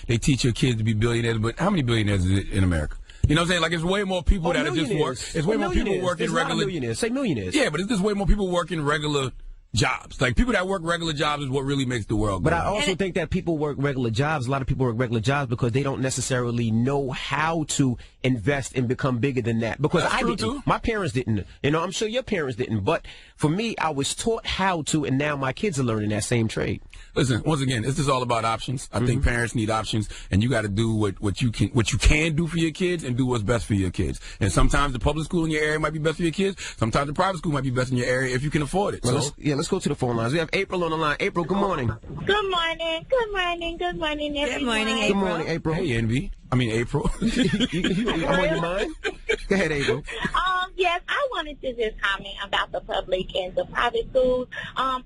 they teach your kids to be billionaires, but how many billionaires is it in America? You know what I'm saying? Like, it's way more people that are just work. It's way more people working regular. Millionaires. Say millionaires. Yeah, but it's just way more people working regular jobs. Like, people that work regular jobs is what really makes the world go. But I also think that people work regular jobs. A lot of people work regular jobs because they don't necessarily know how to invest and become bigger than that. Because That's I true, didn't. too. My parents didn't. You know, I'm sure your parents didn't. But for me, I was taught how to, and now my kids are learning that same trade. Listen, once again, this is all about options. I think parents need options, and you got to do what you can do for your kids and do what's best for your kids. And sometimes the public school in your area might be best for your kids. Sometimes the private school might be best in your area if you can afford it. Well, So let's go to the phone lines. We have April on the line. April, good morning. Good morning. Good morning. Good morning, everyone. Good morning, April. Good morning, April. Hey, Envy. I mean, April. I'm on your mind. Go ahead, April. Yes, I wanted to just comment about the public and the private schools. I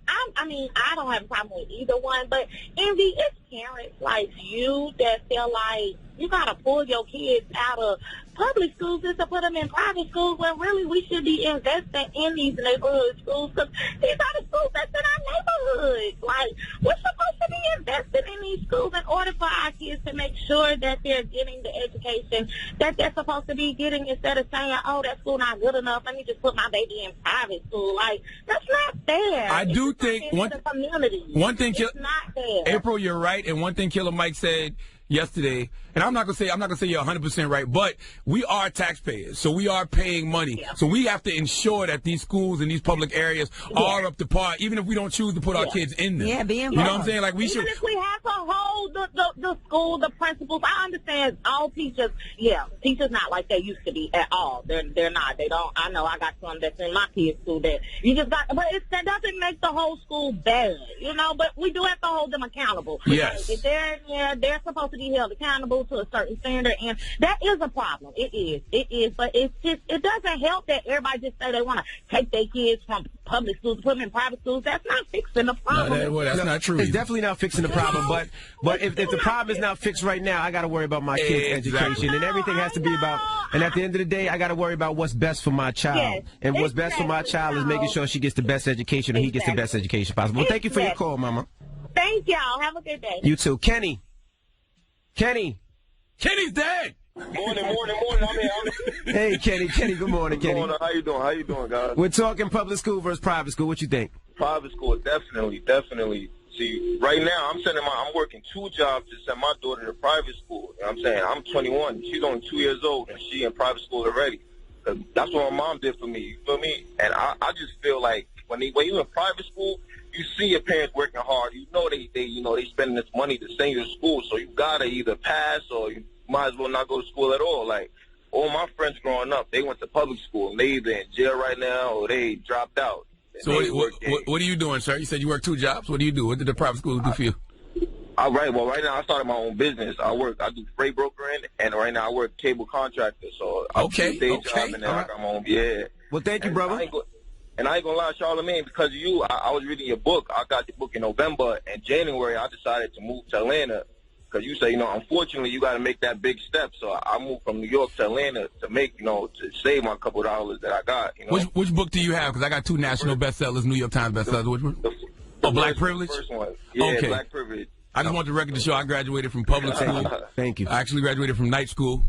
don't have a problem with either one, but Envy, it's parents like you that feel like you gotta pull your kids out of public schools just to put them in private schools when really we should be investing in these neighborhood schools because these are the schools that's in our neighborhood. Like, we're supposed to be invested in these schools in order for our kids to make sure that they're getting the education that they're supposed to be getting instead of saying, oh, that school not good enough, let me just put my baby in private school. Like, that's not fair. I do think one thing, it's not fair. April, you're right, and one thing Killer Mike said yesterday, and I'm not gonna say you're 100% right, but we are taxpayers, so we are paying money. So we have to ensure that these schools and these public areas are up to par, even if we don't choose to put our kids in them. Yeah, be involved. You know what I'm saying? Like, Even if we have to hold the school, the principals. I understand all teachers. Yeah, teachers not like they used to be at all. They're not. They don't. I know. I got some that's in my kids' school that you just got. But that doesn't make the whole school bad, you know. But we do have to hold them accountable. Yes. If they're supposed to be held accountable to a certain standard, and that is a problem. It is. But it doesn't help that everybody just say they want to take their kids from public schools, put them in private schools. That's not fixing the problem. That's not true. It's definitely not fixing the problem. But if the problem is not fixed right now, I got to worry about my kids' education, and everything has to be about. And at the end of the day, I got to worry about what's best for my child. Yes, and what's best for my child is making sure she gets the best education, or he gets the best education possible. Well, thank you for your call, Mama. Thank y'all. Have a good day. You too, Kenny. Kenny's dead. Morning. Hey, Kenny, good morning, Kenny. How you doing, guys? We're talking public school versus private school. What you think? Private school, definitely. See, right now, I'm working 2 jobs to send my daughter to private school. You know what I'm saying? I'm 21. She's only 2 years old, and she in private school already. That's what my mom did for me. You feel me? And I just feel like when you in private school, you see your parents working hard. You know they spending this money to send you to school, so you gotta either pass or you might as well not go to school at all. Like, all my friends growing up, they went to public school, and they either in jail right now or they dropped out. So what are you doing, sir? You said you work 2 jobs. What do you do? What did the private school do for you? Right now I started my own business. I do freight brokering, and right now I work cable contractor. So I do a day job, and then I got my own. Yeah. Well, thank you, brother. And I ain't gonna lie, Charlamagne, because of you, I was reading your book. I got your book in November, and January I decided to move to Atlanta. Because you say, unfortunately, you got to make that big step. So I moved from New York to Atlanta to make, to save my couple of dollars that I got. Which book do you have? Because I got 2 national bestsellers, New York Times bestsellers. Which one? Black Privilege? First one. Yeah, okay. Black Privilege. I just want the record to show I graduated from public school. Thank you. I actually graduated from night school,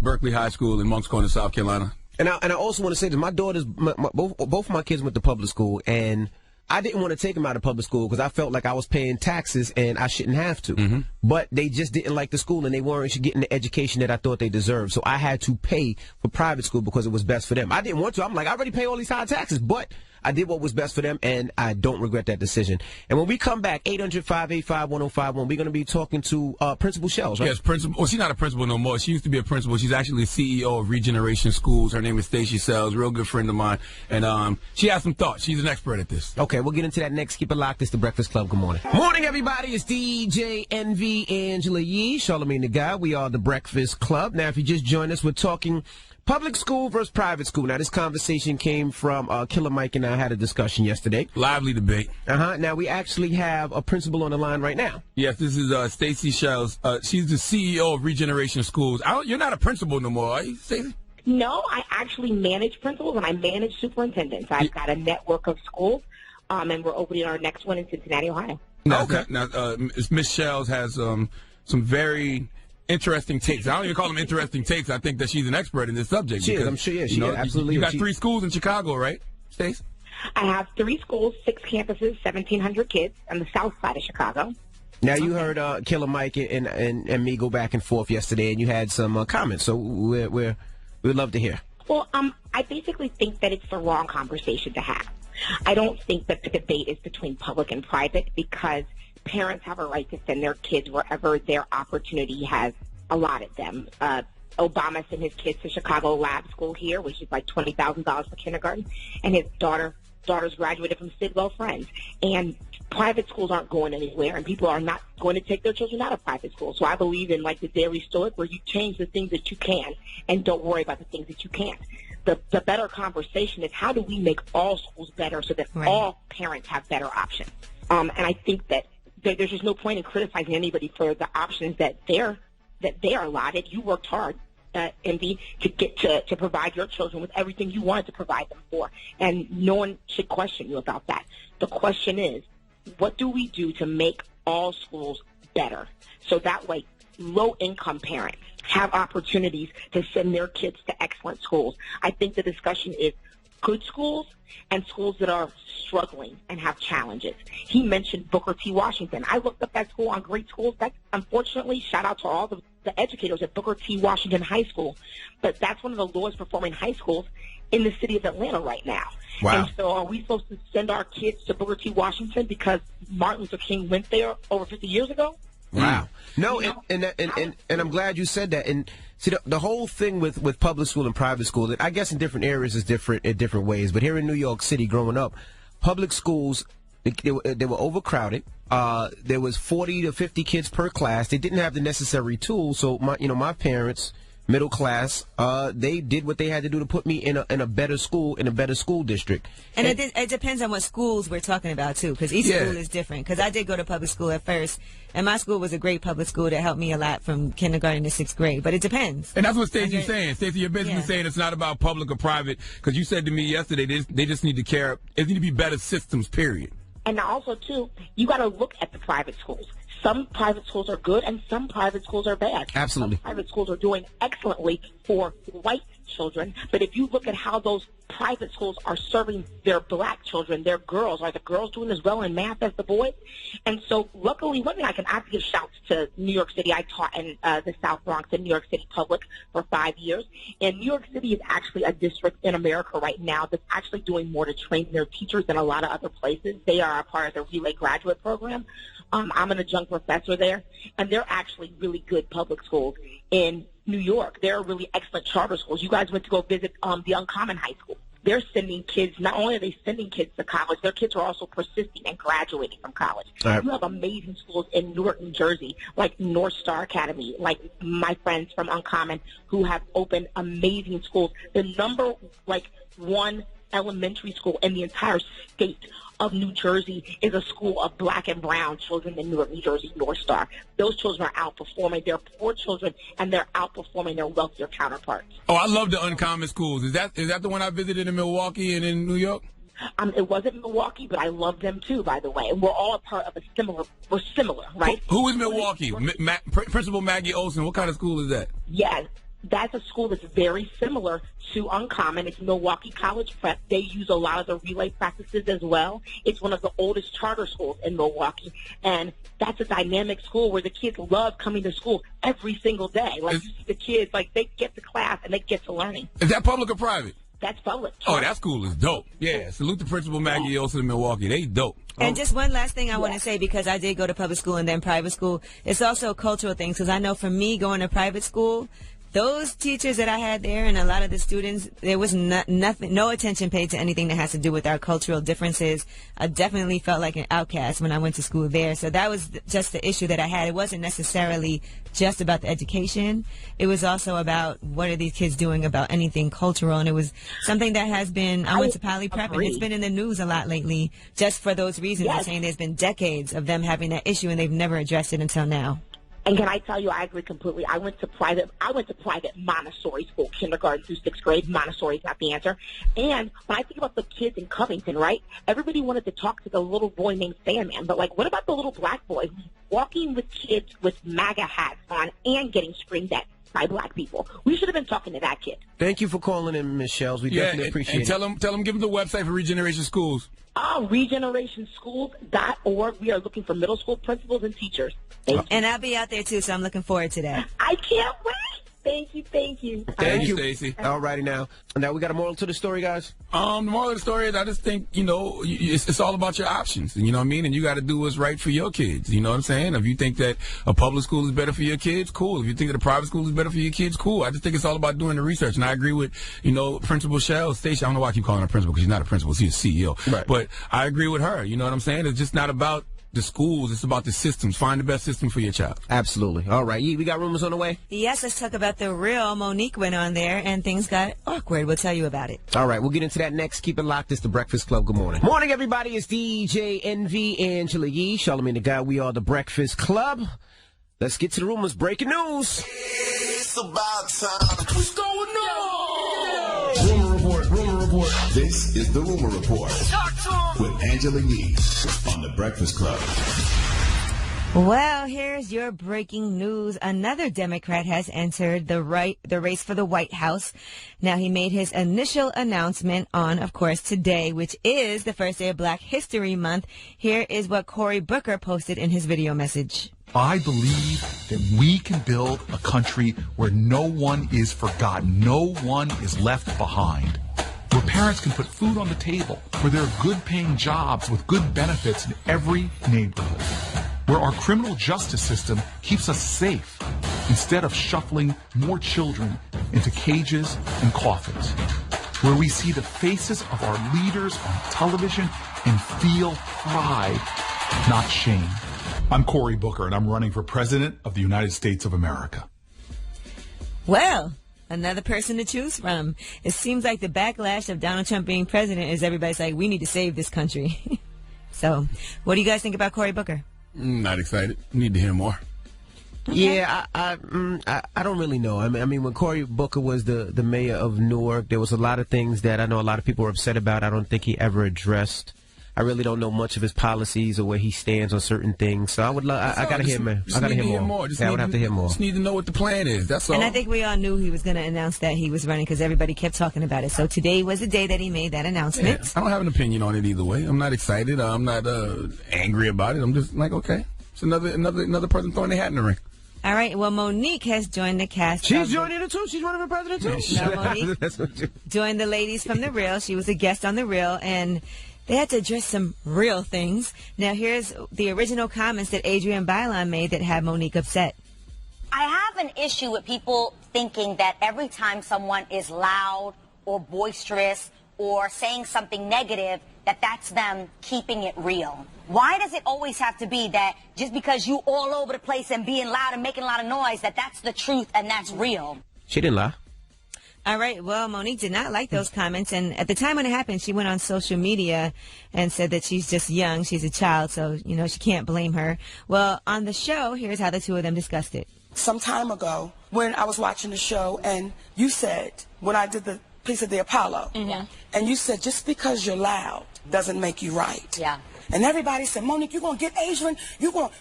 Berkeley High School in Moncks Corner, South Carolina. And I also want to say that my daughters, both of my kids went to public school, and I didn't want to take them out of public school because I felt like I was paying taxes and I shouldn't have to. Mm-hmm. But they just didn't like the school and they weren't getting the education that I thought they deserved. So I had to pay for private school because it was best for them. I didn't want to. I'm like, I already pay all these high taxes, but I did what was best for them, and I don't regret that decision. And when we come back, 800-585-1051, we're going to be talking to Principal Shells, right? Yes, Principal. Well, she's not a principal no more. She used to be a principal. She's actually the CEO of Regeneration Schools. Her name is Stacey Sells, real good friend of mine. And she has some thoughts. She's an expert at this. Okay, we'll get into that next. Keep it locked. It's The Breakfast Club. Good morning. Morning, everybody. It's DJ NV, Angela Yee, Charlamagne the Guy. We are The Breakfast Club. Now, if you just joined us, we're talking public school versus private school. Now, this conversation came from Killer Mike and I had a discussion yesterday. Lively debate. Now, we actually have a principal on the line right now. Yes, this is Stacey Shells. She's the CEO of Regeneration Schools. You're not a principal no more, are you, Stacey? No, I actually manage principals and I manage superintendents. I've got a network of schools, and we're opening our next one in Cincinnati, Ohio. Now, Ms. Shells has some very interesting takes. I don't even call them interesting takes. I think that she's an expert in this subject. She is. I'm sure. Yeah, she is. Absolutely. You got 3 schools in Chicago, right, Stace? I have 3 schools, 6 campuses, 1,700 kids on the south side of Chicago. Now, you heard Killer Mike and me go back and forth yesterday, and you had some comments, so we'd love to hear. Well, I basically think that it's the wrong conversation to have. I don't think that the debate is between public and private because parents have a right to send their kids wherever their opportunity has allotted them. Obama sent his kids to Chicago Lab School here, which is like $20,000 for kindergarten, and his daughters graduated from Sidwell Friends. And private schools aren't going anywhere, and people are not going to take their children out of private schools. So I believe in like the Daily Stoic, where you change the things that you can and don't worry about the things that you can't. The better conversation is how do we make all schools better so that all parents have better options. And I think that there's just no point in criticizing anybody for the options that they are allotted. You worked hard, MD, to get to provide your children with everything you wanted to provide them for, and no one should question you about that. The question is, what do we do to make all schools better so that way low-income parents have opportunities to send their kids to excellent schools? I think the discussion is good schools and schools that are struggling and have challenges. He mentioned Booker T. Washington. I looked up that school on Great Schools. That's, unfortunately, shout out to all the educators at Booker T. Washington High School, but that's one of the lowest performing high schools in the city of Atlanta right now. Wow. And so are we supposed to send our kids to Booker T. Washington because Martin Luther King went there over 50 years ago? Wow. No, and I'm glad you said that. And see, the whole thing with public school and private school, I guess in different areas is different in different ways. But here in New York City, growing up, public schools, they were overcrowded. There was 40 to 50 kids per class. They didn't have the necessary tools. So my parents, middle class, they did what they had to do to put me in a better school, in a better school district. And it depends on what schools we're talking about, too, because each school is different. Because I did go to public school at first, and my school was a great public school that helped me a lot from kindergarten to 6th grade. But it depends. And that's what Stacey's saying. Stacey, you're basically saying it's not about public or private, because you said to me yesterday they just need to care. It need to be better systems, period. And also, too, you got to look at the private schools. Some private schools are good and some private schools are bad. Absolutely. Some private schools are doing excellently for white children, but if you look at how those private schools are serving their black children, their girls, are the girls doing as well in math as the boys? And so luckily, I have to give shouts to New York City. I taught in the South Bronx in New York City Public for 5 years, and New York City is actually a district in America right now that's actually doing more to train their teachers than a lot of other places. They are a part of the Relay Graduate Program. I'm an adjunct professor there, and they're actually really good public schools in New York. They're really excellent charter schools. You guys went to go visit the Uncommon High School. They're sending kids, not only are they sending kids to college, their kids are also persisting and graduating from college. You have amazing schools in Newark, New Jersey, like North Star Academy, like my friends from Uncommon who have opened amazing schools. The number, one elementary school in the entire state of New Jersey is a school of black and brown children in Newark, New Jersey, North Star. Those children are outperforming their poor children, and they're outperforming their wealthier counterparts. Oh, I love the Uncommon schools. Is that the one I visited in Milwaukee and in New York? It wasn't Milwaukee, but I love them too, by the way. And we're all a part of we're similar, right? Who is Milwaukee? Principal Maggie Olson. What kind of school is that? Yeah. That's a school that's very similar to Uncommon. It's Milwaukee College Prep. They use a lot of the relay practices as well. It's one of the oldest charter schools in Milwaukee. And that's a dynamic school where the kids love coming to school every single day. You see the kids, they get to class and they get to learning. Is that public or private? That's public. Oh, that school is dope. Yeah, salute to Principal Maggie Olson in Milwaukee. They dope. And just one last thing I want to say, because I did go to public school and then private school, it's also a cultural thing. Because I know for me, going to private school, those teachers that I had there and a lot of the students, there was no attention paid to anything that has to do with our cultural differences. I definitely felt like an outcast when I went to school there. So that was just the issue that I had. It wasn't necessarily just about the education. It was also about what are these kids doing about anything cultural. And it was something that has been, I went to Poly Prep, and it's been in the news a lot lately just for those reasons. I'm saying there's been decades of them having that issue and they've never addressed it until now. And can I tell you, I agree completely. I went to private Montessori school, kindergarten through 6th grade. Montessori is not the answer. And when I think about the kids in Covington, right, everybody wanted to talk to the little boy named Sandman. But, what about the little black boy who's walking with kids with MAGA hats on and getting screamed at by black people. We should have been talking to that kid. Thank you for calling in, Ms. Shells. We definitely appreciate it. And tell them, give them the website for Regeneration Schools. Regenerationschools.org. We are looking for middle school principals and teachers. And I'll be out there, too, so I'm looking forward to that. I can't wait. Thank you. Thank you, Stacey. All righty now. Now we got a moral to the story, guys. The moral of the story is I just think, it's all about your options. You know what I mean? And you got to do what's right for your kids. You know what I'm saying? If you think that a public school is better for your kids, cool. If you think that a private school is better for your kids, cool. I just think it's all about doing the research. And I agree with, Principal Shell, Stacey. I don't know why I keep calling her principal because she's not a principal. She's a CEO. Right. But I agree with her. You know what I'm saying? It's just not about the schools, it's about the systems. Find the best system for your child. Absolutely. All right. We got rumors on the way? Yes, let's talk about the real. Monique went on there and things got awkward. We'll tell you about it. All right. We'll get into that next. Keep it locked. It's The Breakfast Club. Good morning. Morning, everybody. It's DJ NV, Angela Yee, Charlamagne the Guy. We are The Breakfast Club. Let's get to the rumors. Breaking news. It's about time. What's going on? Rumor report. This is the Rumor Report with Angela Yee on The Breakfast Club. Well, here's your breaking news. Another Democrat has entered the race for the White House. Now, he made his initial announcement on, of course, today, which is the first day of Black History Month. Here is what Cory Booker posted in his video message. I believe that we can build a country where no one is forgotten, no one is left behind, where parents can put food on the table, where there are good-paying jobs with good benefits in every neighborhood, where our criminal justice system keeps us safe instead of shuffling more children into cages and coffins, where we see the faces of our leaders on television and feel pride, not shame. I'm Cory Booker, and I'm running for President of the United States of America. Well, another person to choose from. It seems like the backlash of Donald Trump being president is everybody's like, we need to save this country. So, what do you guys think about Cory Booker? Not excited. Need to hear more. Okay. Yeah, I don't really know. I mean, when Cory Booker was the mayor of Newark, there was a lot of things that I know a lot of people were upset about. I don't think he ever addressed. I really don't know much of his policies or where he stands on certain things. So I would love. I gotta hear, man. I gotta hear more. I would have to hear more. Just need to know what the plan is. That's all. And I think we all knew he was going to announce that he was running because everybody kept talking about it. So today was the day that he made that announcement. Yeah, I don't have an opinion on it either way. I'm not excited. I'm not angry about it. I'm just like, okay, it's another person throwing their hat in the ring. All right. Well, Monique has joined the cast. She's joining it too. She's running for president too. No, Monique joined the ladies from The Real. She was a guest on The Real, and they had to address some real things. Now, here's the original comments that Adrienne Bailon made that had Monique upset. I have an issue with people thinking that every time someone is loud or boisterous or saying something negative, that that's them keeping it real. Why does it always have to be that just because you all over the place and being loud and making a lot of noise, that that's the truth and that's real? She didn't lie. All right. Well, Monique did not like those comments. And at the time when it happened, she went on social media and said that she's just young. She's a child. So, she can't blame her. Well, on the show, here's how the two of them discussed it. Some time ago, when I was watching the show, and you said, when I did the piece of the Apollo, and you said, just because you're loud doesn't make you right. Yeah. And everybody said, Monique, you're going to get Adrienne,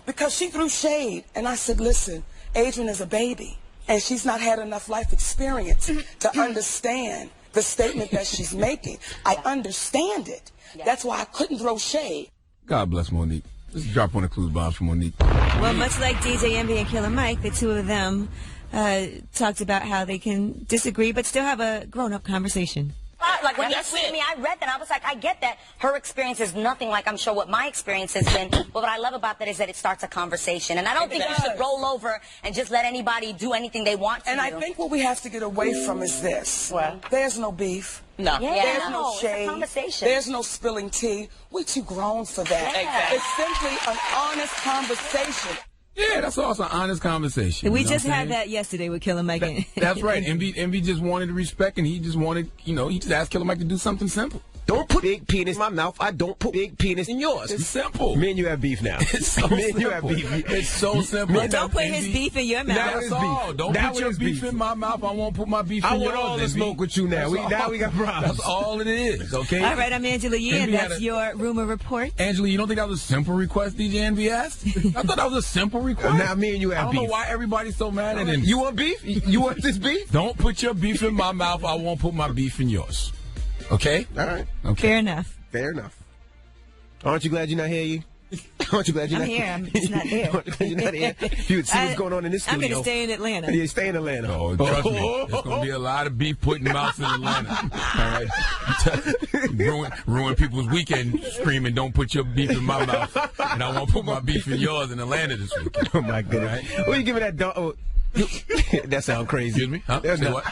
because she threw shade. And I said, listen, Adrienne is a baby. And she's not had enough life experience to understand the statement that she's making. I understand it. That's why I couldn't throw shade. God bless Monique. Just drop one of the clues bombs for Monique. Well, much like DJ Envy and Killer Mike, the two of them talked about how they can disagree but still have a grown-up conversation. Like when you said me, I read that. I was like, I get that her experience is nothing like I'm sure what my experience has been. But what I love about that is that it starts a conversation. And I don't think we should roll over and just let anybody do anything they want to do. And I think what we have to get away from is this. There's no beef. No. There's no shade. It's a conversation. There's no spilling tea. We're too grown for that. Exactly. It's simply an honest conversation. Yeah, that's also an honest conversation. We just had that yesterday with Killer Mike. That's right. Envy just wanted respect, and he just wanted, he just asked Killer Mike to do something simple. Don't put big penis in my mouth. I don't put big penis in yours. It's simple. Me and you have beef now. It's so Me and you simple. have beef. It's so simple. Well, don't put his beef in your mouth. That's all. Don't put your beef in my mouth. I won't put my beef in yours. I want all the smoke with you now. Now we got problems. That's all it is, okay? All right, I'm Angela Yee, and that's your rumor report. Angela, you don't think that was a simple request DJ Envy asked? I thought that was a simple request. Now me and you have beef. I don't know why everybody's so mad at him. You want beef? You want this beef? Don't put your beef in my mouth. I won't put my beef in yours. Okay? All right. Okay. Fair enough. Fair enough. Aren't you glad you're not here, you? Aren't you glad you're I'm not here. I'm just not there. Aren't you glad you're not here? You would see what's going on in this I'm studio. going to stay in Atlanta. Yeah, stay in Atlanta. Oh, trust me. There's going to be a lot of beef put in mouths in Atlanta. All right? ruin people's weekend screaming, don't put your beef in my mouth. And I won't put my beef in yours in Atlanta this weekend. Oh, my goodness. Right? What are you giving that dog? Oh, that sounds crazy. Excuse me? Huh? Say what?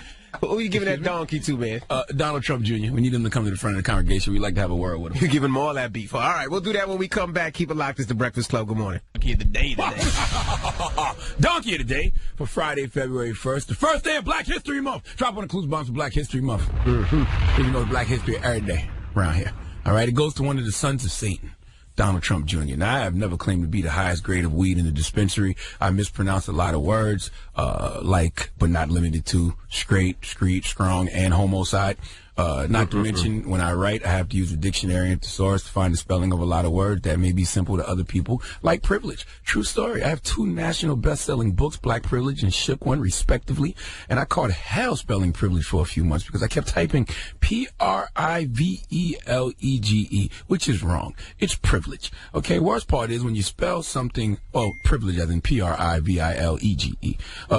Who are you giving that donkey to, man? Donald Trump Jr. We need him to come to the front of the congregation. We'd like to have a word with him. You're giving him all that beef. All right, we'll do that when we come back. Keep it locked. It's the Breakfast Club. Good morning. Donkey of the day today. Donkey of the day for Friday, February 1st. The first day of Black History Month. Drop on the clues bombs for Black History Month. Mm-hmm. You know it's Black History every day around here. All right, it goes to one of the sons of Satan. Donald Trump Jr. Now, I have never claimed to be the highest grade of weed in the dispensary. I mispronounce a lot of words, like, but not limited to, straight, street, strong, and homicide. Not to mention, when I write, I have to use a dictionary and thesaurus to find the spelling of a lot of words that may be simple to other people, like privilege. True story. I have 2 national best-selling books, Black Privilege and Shook One, respectively, and I caught hell spelling privilege for a few months because I kept typing Privelege, which is wrong. It's privilege. Okay, worst part is when you spell something, privilege as in Privilege.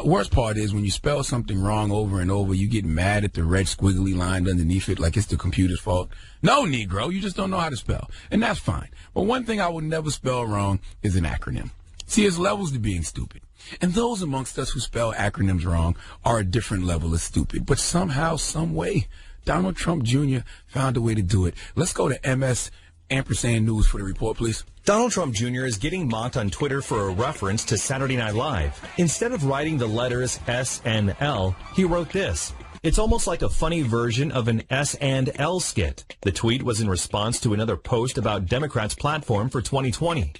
Worst part is when you spell something wrong over and over, you get mad at the red squiggly line underneath it like it's the computer's fault. No, Negro, you just don't know how to spell. And that's fine. But one thing I would never spell wrong is an acronym. See, there's levels to being stupid. And those amongst us who spell acronyms wrong are a different level of stupid. But somehow, some way, Donald Trump Jr. found a way to do it. Let's go to MS ampersand news for the report, please. Donald Trump Jr. is getting mocked on Twitter for a reference to Saturday Night Live. Instead of writing the letters S and L, he wrote this. It's almost like a funny version of an S and L skit. The tweet was in response to another post about Democrats' platform for 2020.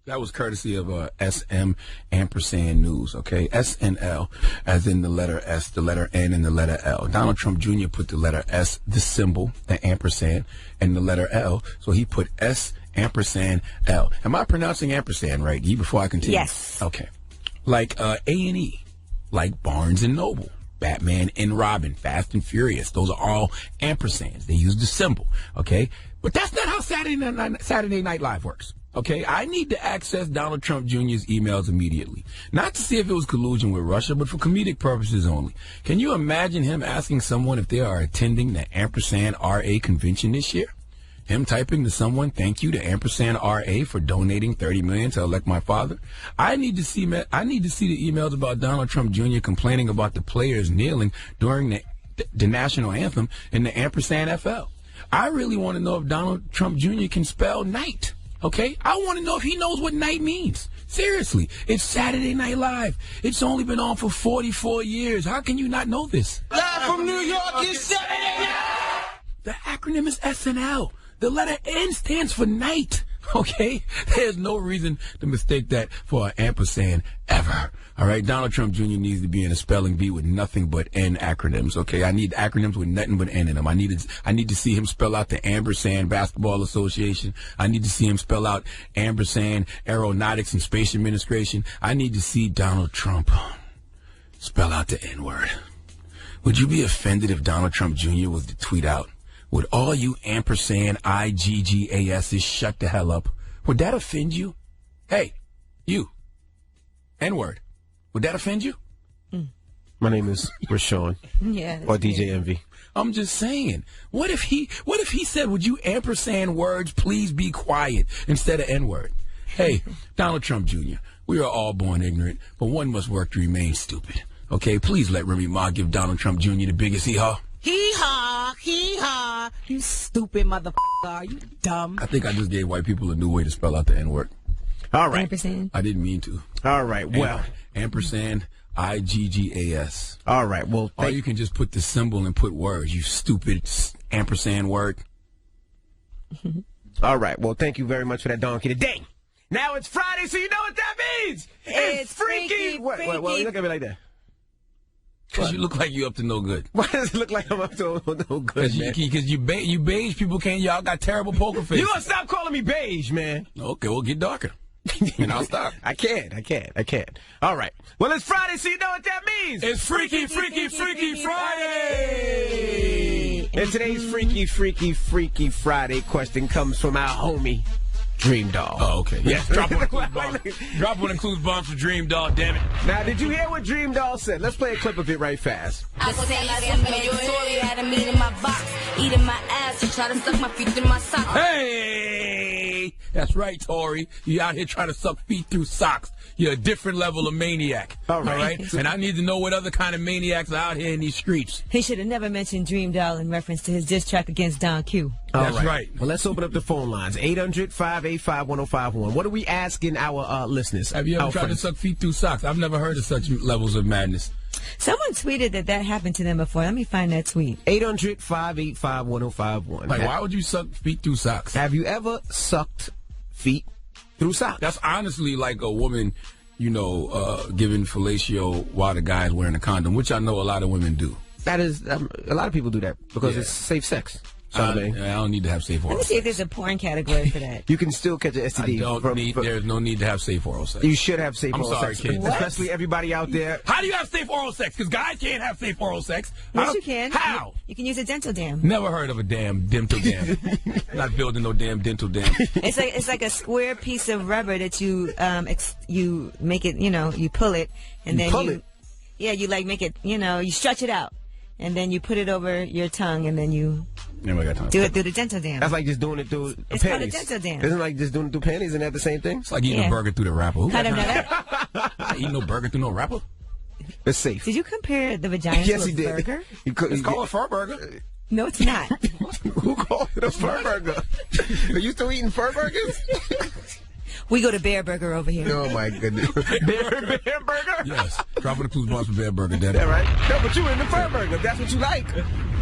That was courtesy of SM ampersand news, okay? S and L, as in the letter S, the letter N, and the letter L. Donald Trump Jr. put the letter S, the symbol, the ampersand, and the letter L, so he put S ampersand L. Am I pronouncing ampersand right, Guy, before I continue? Yes. Okay. Like A&E, like Barnes and Noble. Batman and Robin, Fast and Furious. Those are all ampersands. They use the symbol, okay? But that's not how Saturday Night Live works, okay? I need to access Donald Trump Jr.'s emails immediately. Not to see if it was collusion with Russia, but for comedic purposes only. Can you imagine him asking someone if they are attending the ampersand RA convention this year? Him typing to someone, thank you to ampersand RA for donating $30 million to elect my father. I need to see the emails about Donald Trump Jr. complaining about the players kneeling during the national anthem in the ampersand FL. I really want to know if Donald Trump Jr. can spell night. Okay? I want to know if he knows what night means. Seriously. It's Saturday Night Live. It's only been on for 44 years. How can you not know this? Live from New York, it's Saturday night. The acronym is SNL. The letter N stands for night, okay? There's no reason to mistake that for an ampersand ever. All right, Donald Trump Jr. needs to be in a spelling bee with nothing but N acronyms, okay? I need acronyms with nothing but N in them. I need to see him spell out the Ampersand Basketball Association. I need to see him spell out Ampersand Aeronautics and Space Administration. I need to see Donald Trump spell out the N-word. Would you be offended if Donald Trump Jr. was to tweet out, would all you ampersand IGGASs shut the hell up? Would that offend you? Hey, you. N-word. Would that offend you? My name is Rashawn. Yeah. Or DJ Envy. I'm just saying. What if he said, would you ampersand words, please be quiet, instead of N-word? Hey, Donald Trump Jr., we are all born ignorant, but one must work to remain stupid. Okay, please let Remy Ma give Donald Trump Jr. the biggest hee-haw. Hee-haw, hee-haw. You stupid motherfucker. Are you dumb? I think I just gave white people a new way to spell out the N-word. All right. Ampersand. I didn't mean to. All right. Well. Ampersand IGGAS. All right. Well, or you can just put the symbol and put words, you stupid ampersand word. All right. Well, thank you very much for that donkey today. Now it's Friday, so you know what that means. It's freaky. What? You look at me like that? Because you look like you up to no good. Why does it look like I'm up to no good, man? Because you beige people can't. Y'all got terrible poker faces. You gonna stop calling me beige, man? Okay, we'll get darker. And I'll stop. I can't. All right. Well, it's Friday, so you know what that means. It's Freaky Friday. And today's Freaky Friday question comes from our homie, Dream Doll. Oh, okay. Yes, drop one includes bombs. Drop one includes bombs for Dream Doll, damn it. Now, did you hear what Dream Doll said? Let's play a clip of it right fast. I was saying Tori had a meat in my box, eating my ass, and try to suck my feet through my socks. Hey! That's right, Tori. You out here trying to suck feet through socks. You're a different level of maniac. All right? And I need to know what other kind of maniacs are out here in these streets. He should have never mentioned Dream Doll in reference to his diss track against Don Q. That's right. Well, let's open up the phone lines. 800-585-1051. What are we asking our listeners? Have you ever tried to suck feet through socks? I've never heard of such levels of madness. Someone tweeted that happened to them before. Let me find that tweet. 800-585-1051. Like, why would you suck feet through socks? Have you ever sucked feet through socks? That's honestly like a woman, giving fellatio while the guy's wearing a condom, which I know a lot of women do. That is, a lot of people do that because it's safe sex. I don't need to have safe oral sex. Let me see if there's a porn category for that. You can still catch an STD. There's no need to have safe oral sex. You should have safe oral sex. Kids. Especially everybody out there. How do you have safe oral sex? Because guys can't have safe oral sex. Yes, you can. How? You can use a dental dam. Never heard of a damn dental dam. Not building no damn dental dam. It's like a square piece of rubber that you you make it, you pull it, and then you like make it, you stretch it out. And then you put it over your tongue, and then you do it through the dental dam. That's like just doing it through it's panties. It's called a dental dam. Isn't it like just doing it through panties? Isn't that the same thing? It's like eating a burger through the wrapper. Who I don't know that. Eating no burger through no wrapper? It's safe. Did you compare the vagina to a burger? It's called a fur burger. No, it's not. Who called it a fur burger? Are you still eating fur burgers? We go to Bear Burger over here. Oh, my goodness. Bear Burger? Yes. Drop in the clues bombs for Bear Burger, Daddy. Yeah, right? No, but you in the fur burger. That's what you like.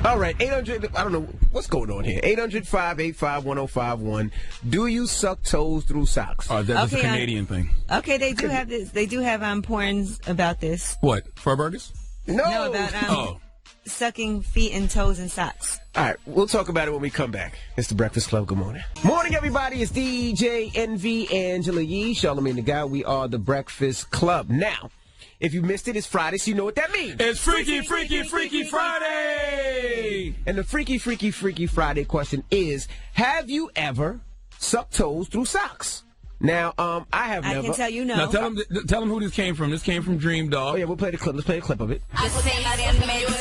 All right, 800, I don't know what's going on here. 800-585-1051. Do you suck toes through socks? Oh, that's a Canadian thing. Okay, they do have this. They do have porns about this. What? Fur burgers? No, about sucking feet and toes and socks. All right, we'll talk about it when we come back. It's the Breakfast Club. Good morning. Morning, everybody. It's DJ NV Angela Yee, Charlamagne the Guy. We are the Breakfast Club. Now, if you missed it, it's Friday, so you know what that means. It's Freaky Friday! And the Freaky Friday question is, have you ever sucked toes through socks? Now, I have never. I can tell you no. Now, tell them who this came from. This came from Dream Doll. Oh, yeah, we'll play the clip. Let's play a clip of it. I was saying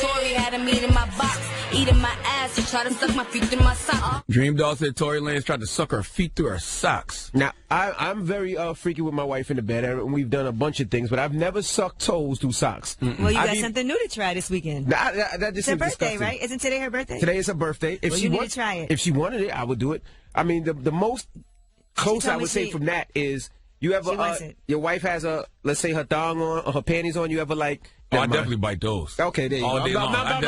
Tori had a meat in my box, eating my ass, and try to suck my feet through my socks. Dream Doll said Tory Lanez tried to suck her feet through her socks. Now, I'm very freaky with my wife in the bed, and we've done a bunch of things, but I've never sucked toes through socks. Well, you got something new to try this weekend. That just it's her birthday, disgusting. right? Isn't today her birthday? Today is her birthday. If you need to try it. If she wanted it, I would do it. I mean, the most close I would say from that is, you ever, your wife has let's say her thong on or her panties on, you ever like... Oh, I definitely bite those. Okay, there you all go. Day long. I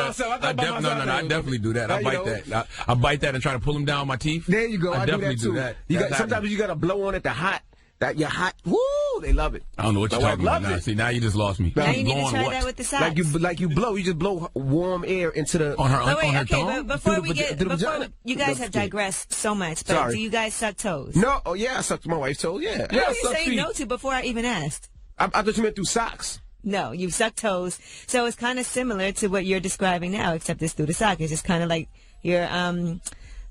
definitely do that. I bite that. I bite that and try to pull them down with my teeth. There you go. I definitely do that. Sometimes you got to blow on it you're hot. Woo! They love it. I don't know what you're talking about now. See, now you just lost me. Now you need to try that with the socks. Like you blow. You just blow warm air into the... On her tongue? But before you guys have digressed so much, but do you guys suck toes? No. Oh, yeah, I sucked my wife's toes, yeah. What are you saying no to before I even asked? I thought you meant through socks. No, you've sucked toes. So it's kind of similar to what you're describing now, except it's through the sock. It's just kind of like you're...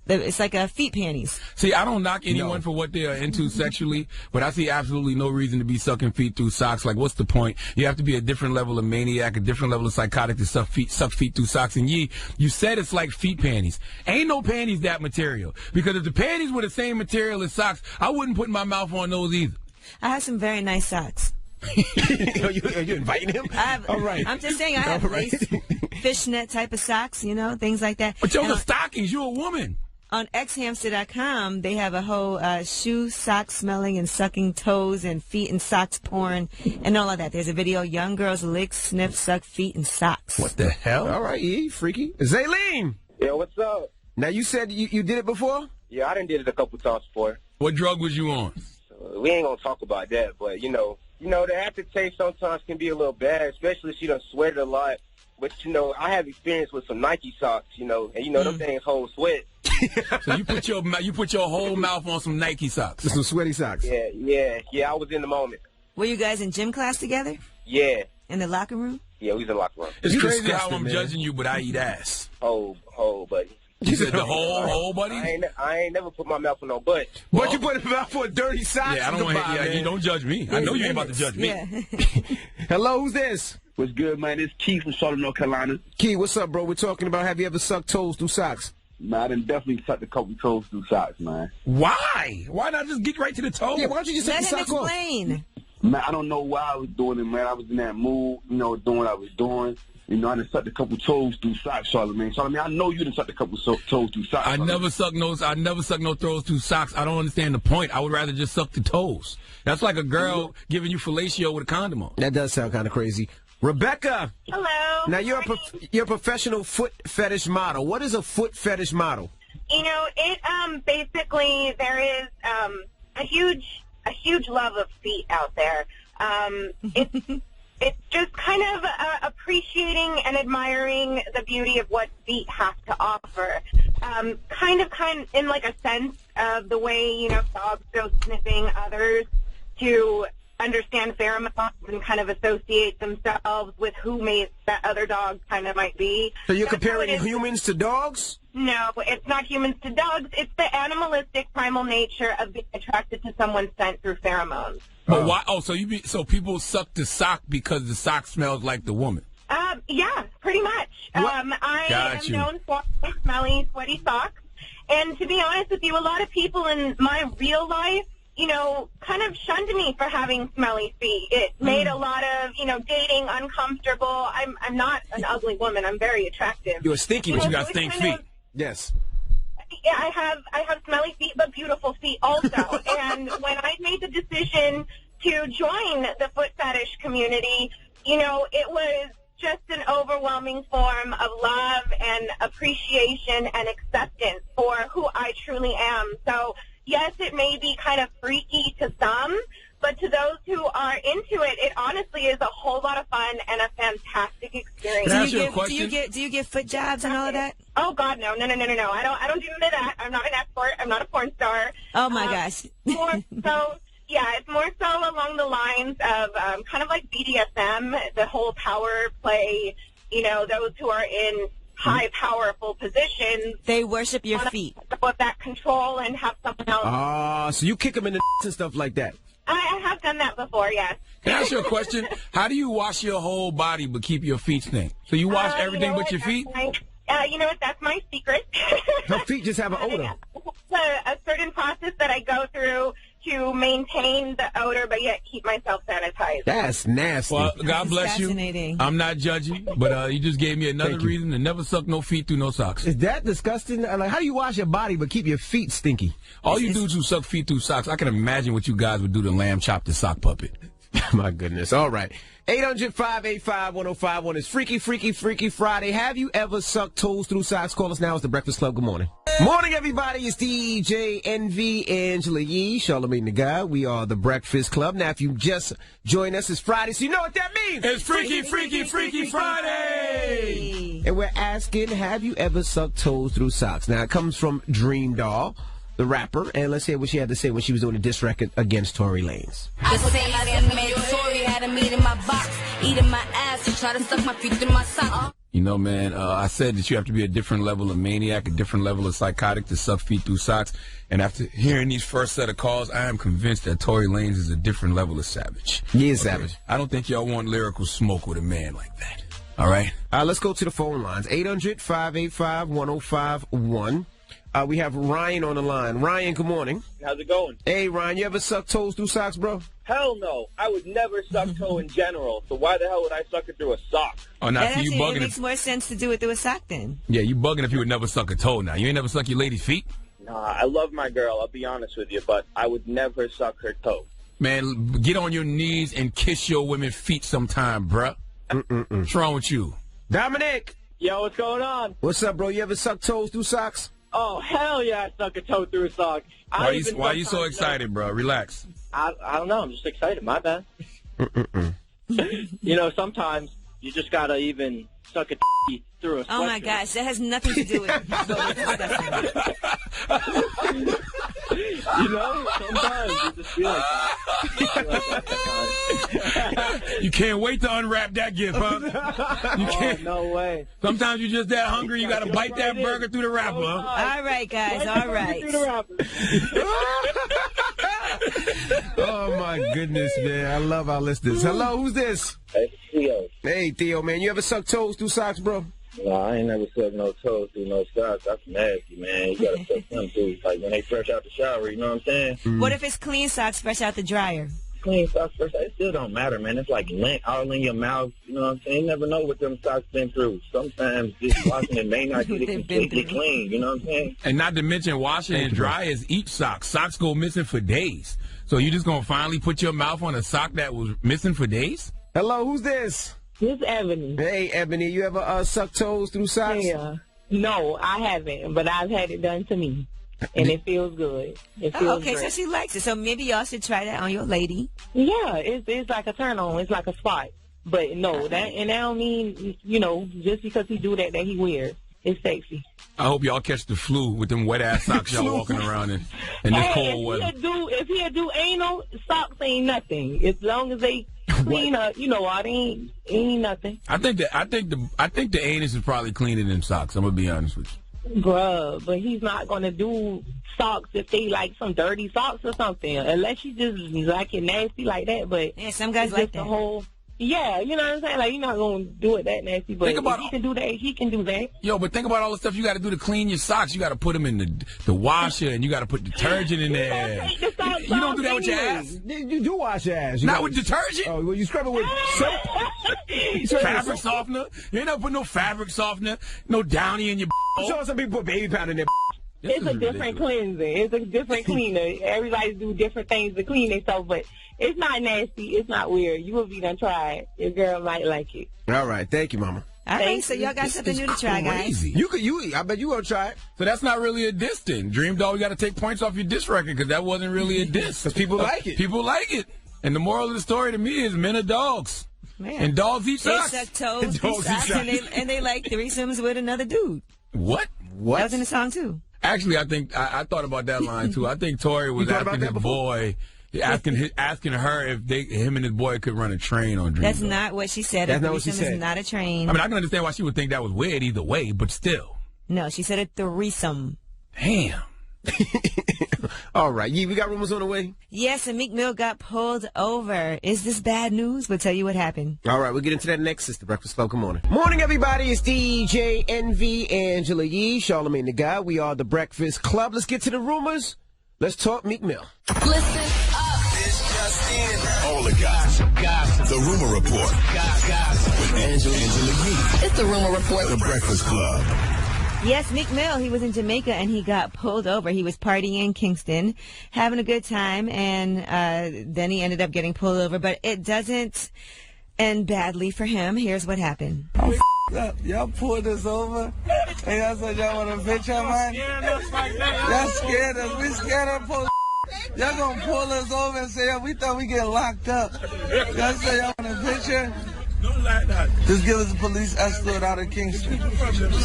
it's like feet panties. See, I don't knock anyone for what they are into sexually, but I see absolutely no reason to be sucking feet through socks. Like, what's the point? You have to be a different level of maniac, a different level of psychotic to suck feet through socks. And you said it's like feet panties. Ain't no panties that material. Because if the panties were the same material as socks, I wouldn't put my mouth on those either. I have some very nice socks. Are you inviting him? All right. I'm just saying I have lace, fishnet type of socks, things like that. But those are stockings. You're a woman. On xhamster.com, they have a whole shoe, sock smelling and sucking toes and feet and socks porn and all of that. There's a video, young girls lick, sniff, suck feet and socks. What the hell? All right, freaky. Zaylene. Yo, what's up? Now, you said you did it before? Yeah, I done did it a couple times before. What drug was you on? We ain't gonna talk about that, but you know, the aftertaste sometimes can be a little bad, especially if she done sweated a lot. But I have experience with some Nike socks, and them things hold sweat. So you put your whole mouth on some Nike socks. Some sweaty socks. Yeah. I was in the moment. Were you guys in gym class together? Yeah. In the locker room? Yeah, we was in the locker room. It's crazy how I'm judging you, but I eat ass. Whole buddy. You said the whole buddy? I ain't never put my mouth on no butt. But you put your mouth on dirty socks? Yeah, I don't want to. You don't judge me. I know you ain't about to judge me. Yeah. Hello, who's this? What's good, man? It's Keith from Charlotte, North Carolina. Key, what's up, bro? We're talking about have you ever sucked toes through socks? Man, I done definitely sucked a couple toes through socks, man. Why? Why not just get right to the toe? Yeah, why don't you just Let take the him sock off? explain. Man, I don't know why I was doing it, man. I was in that mood, doing what I was doing. I done sucked a couple toes through socks, Charlamagne. Charlamagne, I know you done sucked a couple toes through socks. I never suck no toes through socks. I don't understand the point. I would rather just suck the toes. That's like a girl giving you fellatio with a condom on. That does sound kind of crazy. Rebecca. Hello. Now you're a professional foot fetish model. What is a foot fetish model? Basically there is a huge love of feet out there. It's just kind of appreciating and admiring the beauty of what feet have to offer. Kind of in like a sense of the way, dogs go sniffing others to understand pheromones and kind of associate themselves with who that other dog kind of might be. So you're comparing humans to dogs? No, it's not humans to dogs. It's the animalistic primal nature of being attracted to someone's scent through pheromones. But why? Oh, so people suck the sock because the sock smells like the woman. Yeah, pretty much. I am known for my smelly, sweaty socks. And to be honest with you, a lot of people in my real life, kind of shunned me for having smelly feet. It made a lot of, dating uncomfortable. I'm not an ugly woman. I'm very attractive. You're stinky, but you got stink feet. Yes. Yeah, I have smelly feet, but beautiful feet also. And when I made the decision to join the foot fetish community, it was just an overwhelming form of love and appreciation and acceptance for who I truly am. So, yes, it may be kind of freaky to some, but to those who are into it, it honestly is a whole lot of fun and a fantastic experience. Do you give foot jobs and all of that? Oh God, no. I don't do none of that. I'm not an escort. I'm not a porn star. Oh my gosh. It's more so along the lines of kind of like BDSM, the whole power play. Those who are in high, powerful positions. They worship your feet. With that control and have someone else. So you kick them in the and stuff like that. I have done that before, yes. Can I ask you a question? How do you wash your whole body but keep your feet stink? So you wash everything but your feet? That's my secret. Her feet just have an odor. It's a certain process that I go through to maintain the odor, but yet keep myself sanitized. That's nasty. Well, God bless you. I'm not judging, but you just gave me another reason to never suck no feet through no socks. Is that disgusting? Like, how do you wash your body but keep your feet stinky? All you dudes who suck feet through socks, I can imagine what you guys would do to lamb chop the sock puppet. My goodness. All right. 800-585-1051 is Freaky, Freaky, Freaky Friday. Have you ever sucked toes through socks? Call us now. It's The Breakfast Club. Good morning. Morning, everybody. It's DJ NV, Angela Yee, Charlamagne the Guy. We are The Breakfast Club. Now, if you just joined us, it's Friday, so you know what that means. It's Freaky, Freaky, Freaky Friday. And we're asking, have you ever sucked toes through socks? Now, it comes from Dream Doll, the rapper, and let's hear what she had to say when she was doing a diss record against Tory Lanez. The same as made Tory had a meat in my box, eating my ass, to try to suck my feet through my sock. You know, man, I said that you have to be a different level of maniac, a different level of psychotic to suck feet through socks. And after hearing these first set of calls, I am convinced that Tory Lanez is a different level of savage. He is savage. I don't think y'all want lyrical smoke with a man like that. All right? Let's go to the phone lines. 800-585-1051. We have Ryan on the line. Ryan, good morning. How's it going? Hey, Ryan, you ever suck toes through socks, bro? Hell no. I would never suck toe in general, so why the hell would I suck it through a sock? Oh, now, you bugging it makes more sense to do it through a sock then. Yeah, you bugging if you would never suck a toe now. You ain't never suck your lady's feet? Nah, I love my girl, I'll be honest with you, but I would never suck her toe. Man, get on your knees and kiss your women's feet sometime, bruh. What's wrong with you? Dominic! Yo, what's going on? What's up, bro? You ever suck toes through socks? Oh, hell yeah, I stuck a toe through a sock. Why are you so excited, bro? Relax. I don't know. I'm just excited. My bad. You know, sometimes you just got to even suck a through a sweatshirt. Oh, my gosh. That has nothing to do with it. You know, sometimes you just feel like that. You can't wait to unwrap that gift, huh? You can't. Oh, no way. Sometimes you're just that hungry, you got to bite that burger through the wrapper, huh? All right, guys. All right. Oh, my goodness, man. I love our listeners. Hello, who's this? Hey, Theo. Hey, Theo, man. You ever suck toes through socks, bro? No, I ain't never sucked no toes through no socks. That's nasty, man. You gotta suck them too. Like when they fresh out the shower, you know what I'm saying? What if it's clean socks fresh out the dryer? Clean socks fresh, it still don't matter, man. It's like lint all in your mouth, you know what I'm saying? You never know what them socks been through. Sometimes just washing it may not get it completely clean, you know what I'm saying? And not to mention washing and dry is each sock. Socks go missing for days. So you just gonna finally put your mouth on a sock that was missing for days? Hello, who's this? This is Ebony. Hey, Ebony, you ever suck toes through socks? Yeah. No, I haven't, but I've had it done to me, and it feels good. It feels okay, great. so she likes it. So maybe y'all should try that on your lady. Yeah, it's like a turn on. It's like a spot. But no, that don't mean, you know, just because he do that he weird. It's sexy. I hope y'all catch the flu with them wet ass socks y'all walking around in this cold weather. If he'll do anal, socks ain't nothing. As long as they clean up, you know what? Ain't nothing. I think the anus is probably cleaner than socks. I'm gonna be honest with you. Bruh, but he's not gonna do socks if they like some dirty socks or something. Unless you just like it nasty like that. But yeah, some guys like that. Yeah, you know what I'm saying? Like, you're not going to do it that nasty, but if he can do that, he can do that. Yo, but think about all the stuff you got to do to clean your socks. You got to put them in the washer, and you got to put detergent in there. You don't do that with your ass? You do wash your ass. Not with detergent? Oh, well, you scrub it with soap? Fabric softener? You ain't never put no fabric softener, no Downy in your You saw some people put baby powder in their It's a different cleanser. It's a different cleaner. Everybody do different things to clean themselves, but it's not nasty. It's not weird. You will be done try it. Your girl might like it. All right. Thank you, Mama. All right, so y'all got something new to try, guys. I bet you gonna try it. So that's not really a diss then. Dream Dog, you got to take points off your diss record because that wasn't really a diss. Because people like it. People like it. And the moral of the story to me is men are dogs. Man. And dogs eat socks. They suck toes, dogs eat socks. And they like threesomes with another dude. What? That was in the song, too. Actually, I think I thought about that line, too. I think Tori was asking his boy, asking her if him and his boy could run a train on Dream That's Dog. not what she said. That's not what she said. Is not a train. I mean, I can understand why she would think that was weird either way, but still. No, she said a threesome. Damn. All right. We got rumors on the way? Yes, and Meek Mill got pulled over. Is this bad news? We'll tell you what happened. All right, we'll get into that next. It's the Breakfast Club. Good morning. Morning, everybody. It's DJ NV, Angela Yee, Charlamagne the Guy. We are the Breakfast Club. Let's get to the rumors. Let's talk Meek Mill. Listen up. It's just in. All the gossip. The Rumor Report. With Angela Yee. It's the Rumor Report. The Breakfast Club. Yes, Meek Mill, he was in Jamaica and he got pulled over. He was partying in Kingston, having a good time, and then he ended up getting pulled over. But it doesn't end badly for him. Here's what happened. Y'all pulled us over, and y'all said y'all want a picture, man? Y'all scared us. We scared of police. Y'all gonna pull us over and say, we thought we get locked up. Y'all say y'all want a picture? Don't like that. Just give us a police escort out of Kingston.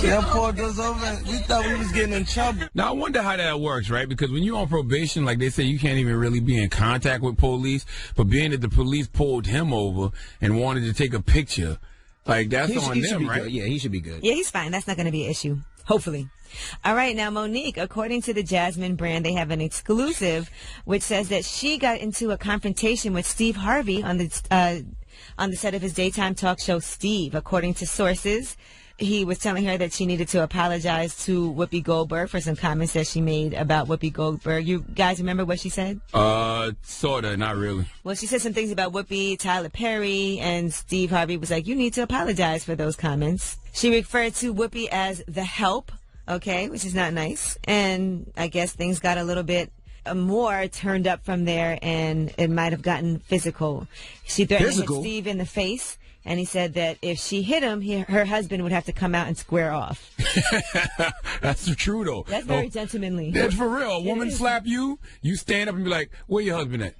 Y'all pulled us over and we thought we was getting in trouble. Now, I wonder how that works, right? Because when you're on probation, like they say, you can't even really be in contact with police. But being that the police pulled him over and wanted to take a picture, like that's on them, right? Good. Yeah, he should be good. Yeah, he's fine. That's not going to be an issue. Hopefully. All right, now Monique, according to the Jasmine brand, they have an exclusive which says that she got into a confrontation with Steve Harvey on the set of his daytime talk show, Steve. According to sources, he was telling her that she needed to apologize to Whoopi Goldberg for some comments that she made about Whoopi Goldberg. You guys remember what she said? Sorta, not really. Well, she said some things about Whoopi, Tyler Perry, and Steve Harvey was like, you need to apologize for those comments. She referred to Whoopi as the help, okay, which is not nice. And I guess things got a little bit more turned up from there, and it might have gotten physical. She threatened to hit Steve in the face. And he said that if she hit him, her husband would have to come out and square off. That's true, though. That's very gentlemanly. That's for real. A woman slap you, you stand up and be like, where your husband at?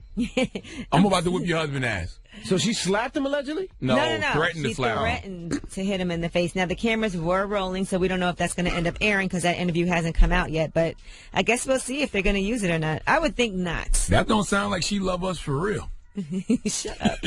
I'm about to whip your husband's ass. So she slapped him allegedly? No. Threatened to slap him. She threatened to hit him in the face. Now, the cameras were rolling, so we don't know if that's going to end up airing because that interview hasn't come out yet. But I guess we'll see if they're going to use it or not. I would think not. That don't sound like she love us for real. Shut up.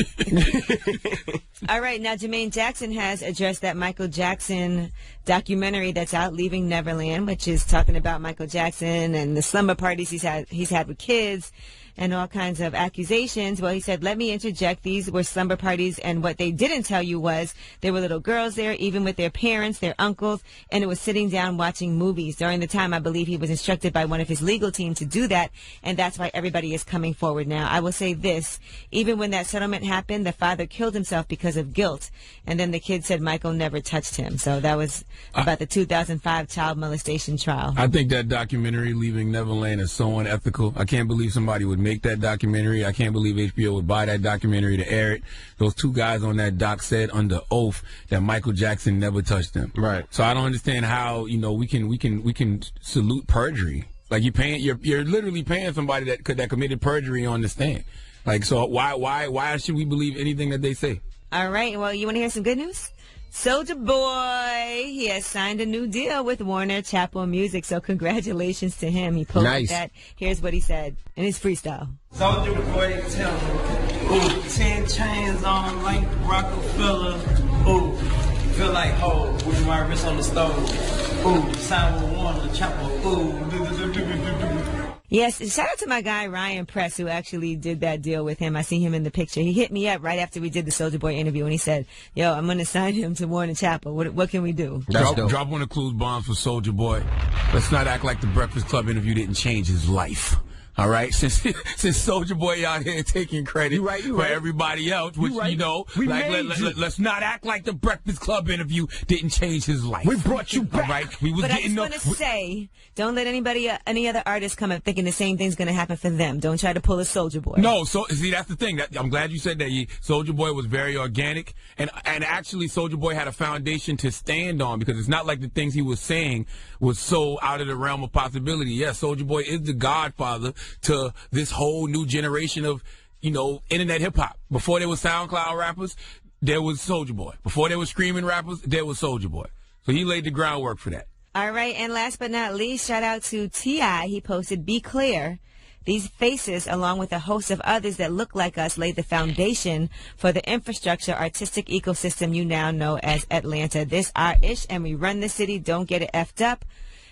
All right, now Jermaine Jackson has addressed that Michael Jackson documentary that's out, Leaving Neverland, which is talking about Michael Jackson and the slumber parties he's had with kids and all kinds of accusations. Well, he said, let me interject. These were slumber parties, and what they didn't tell you was there were little girls there, even with their parents, their uncles, and it was sitting down watching movies. During the time, I believe he was instructed by one of his legal team to do that, and that's why everybody is coming forward now. I will say this, even when that settlement happened, the father killed himself because of guilt, and then the kid said Michael never touched him. So that was about the 2005 child molestation trial. I think that documentary, Leaving Neverland, is so unethical. I can't believe somebody would make that documentary. I can't believe HBO would buy that documentary to air it. Those two guys on that doc said under oath that Michael Jackson never touched them. Right. So I don't understand how, we can salute perjury. Like you're literally paying somebody that committed perjury on the stand. Like, so why should we believe anything that they say? All right. Well, you want to hear some good news? Soulja Boy, he has signed a new deal with Warner Chappell Music, so congratulations to him. He posted that. Here's what he said in his freestyle. Soulja Boy, tell him, 10 chains on like Rockefeller, feel like hoe with my wrist on the stove, sign with Warner Chappell, Yes, shout out to my guy Ryan Press, who actually did that deal with him. I see him in the picture. He hit me up right after we did the Soulja Boy interview, and he said, yo, I'm going to sign him to Warner Chappell. What can we do? Drop one of Clue's bombs for Soulja Boy. Let's not act like the Breakfast Club interview didn't change his life. All right, since Soulja Boy out here taking credit for everybody else, which let's not act like the Breakfast Club interview didn't change his life. We brought you back. All right, we was but getting I just want to say, don't let any other artist come up thinking the same thing's going to happen for them. Don't try to pull a Soulja Boy. No, so see that's the thing. I'm glad you said that. Soulja Boy was very organic, and actually Soulja Boy had a foundation to stand on because it's not like the things he was saying was so out of the realm of possibility. Yes, Soulja Boy is the godfather to this whole new generation of, internet hip-hop. Before there was SoundCloud rappers, there was Soulja Boy. Before there was screaming rappers, there was Soulja Boy. So he laid the groundwork for that. All right, and last but not least, shout out to T.I. He posted, be clear. These faces, along with a host of others that look like us, laid the foundation for the infrastructure, artistic ecosystem you now know as Atlanta. This our ish, and we run the city. Don't get it effed up.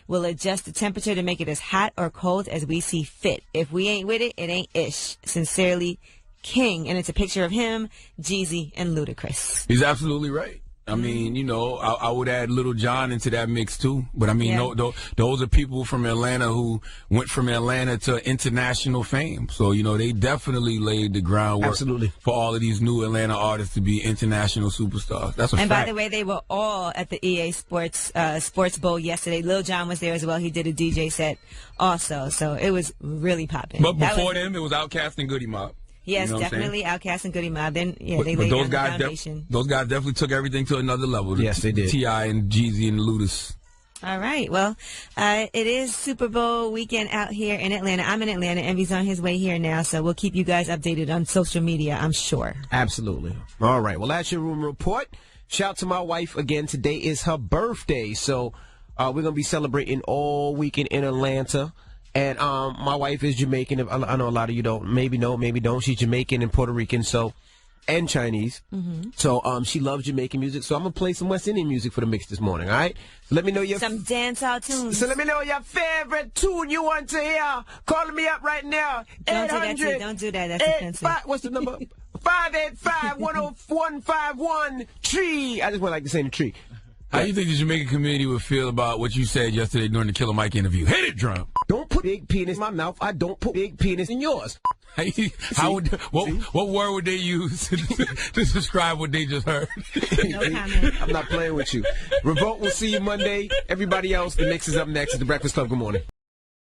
We'll adjust the temperature to make it as hot or cold as we see fit. If we ain't with it, it ain't ish. Sincerely, King. And it's a picture of him, Jeezy, and Ludacris. He's absolutely right. I mean, I would add Little John into that mix, too. But, I mean, those are people from Atlanta who went from Atlanta to international fame. So, they definitely laid the groundwork for all of these new Atlanta artists to be international superstars. That's a fact. And by the way, they were all at the EA Sports Bowl yesterday. Lil Jon was there as well. He did a DJ set also. So it was really popping. But before them, it was Outkast and Goody Mob. Yes, definitely Outkast and Goody Mob. Then, they laid down the foundation. Those guys definitely took everything to another level. Yes, they did. T.I. and Jeezy and Ludacris. All right. Well, it is Super Bowl weekend out here in Atlanta. I'm in Atlanta. Envy's on his way here now, so we'll keep you guys updated on social media, I'm sure. Absolutely. All right. Well, that's your room report. Shout to my wife again. Today is her birthday, so we're going to be celebrating all weekend in Atlanta. And my wife is Jamaican. I know a lot of you don't. Maybe know, maybe don't. She's Jamaican and Puerto Rican, and Chinese. Mm-hmm. So she loves Jamaican music. So I'm going to play some West Indian music for the mix this morning, all right? So let me know some dancehall tunes. So let me know your favorite tune you want to hear. Call me up right now. Don't do that. That's offensive. What's the number? 585-101-513. I just want to sing the tree. How do you think the Jamaican community would feel about what you said yesterday during the Killer Mike interview? Hit it, drum. Don't put big penis in my mouth. I don't put big penis in yours. What word would they use to describe what they just heard? No comment. I'm not playing with you. Revolt will see you Monday. Everybody else, the mix is up next. It's The Breakfast Club. Good morning.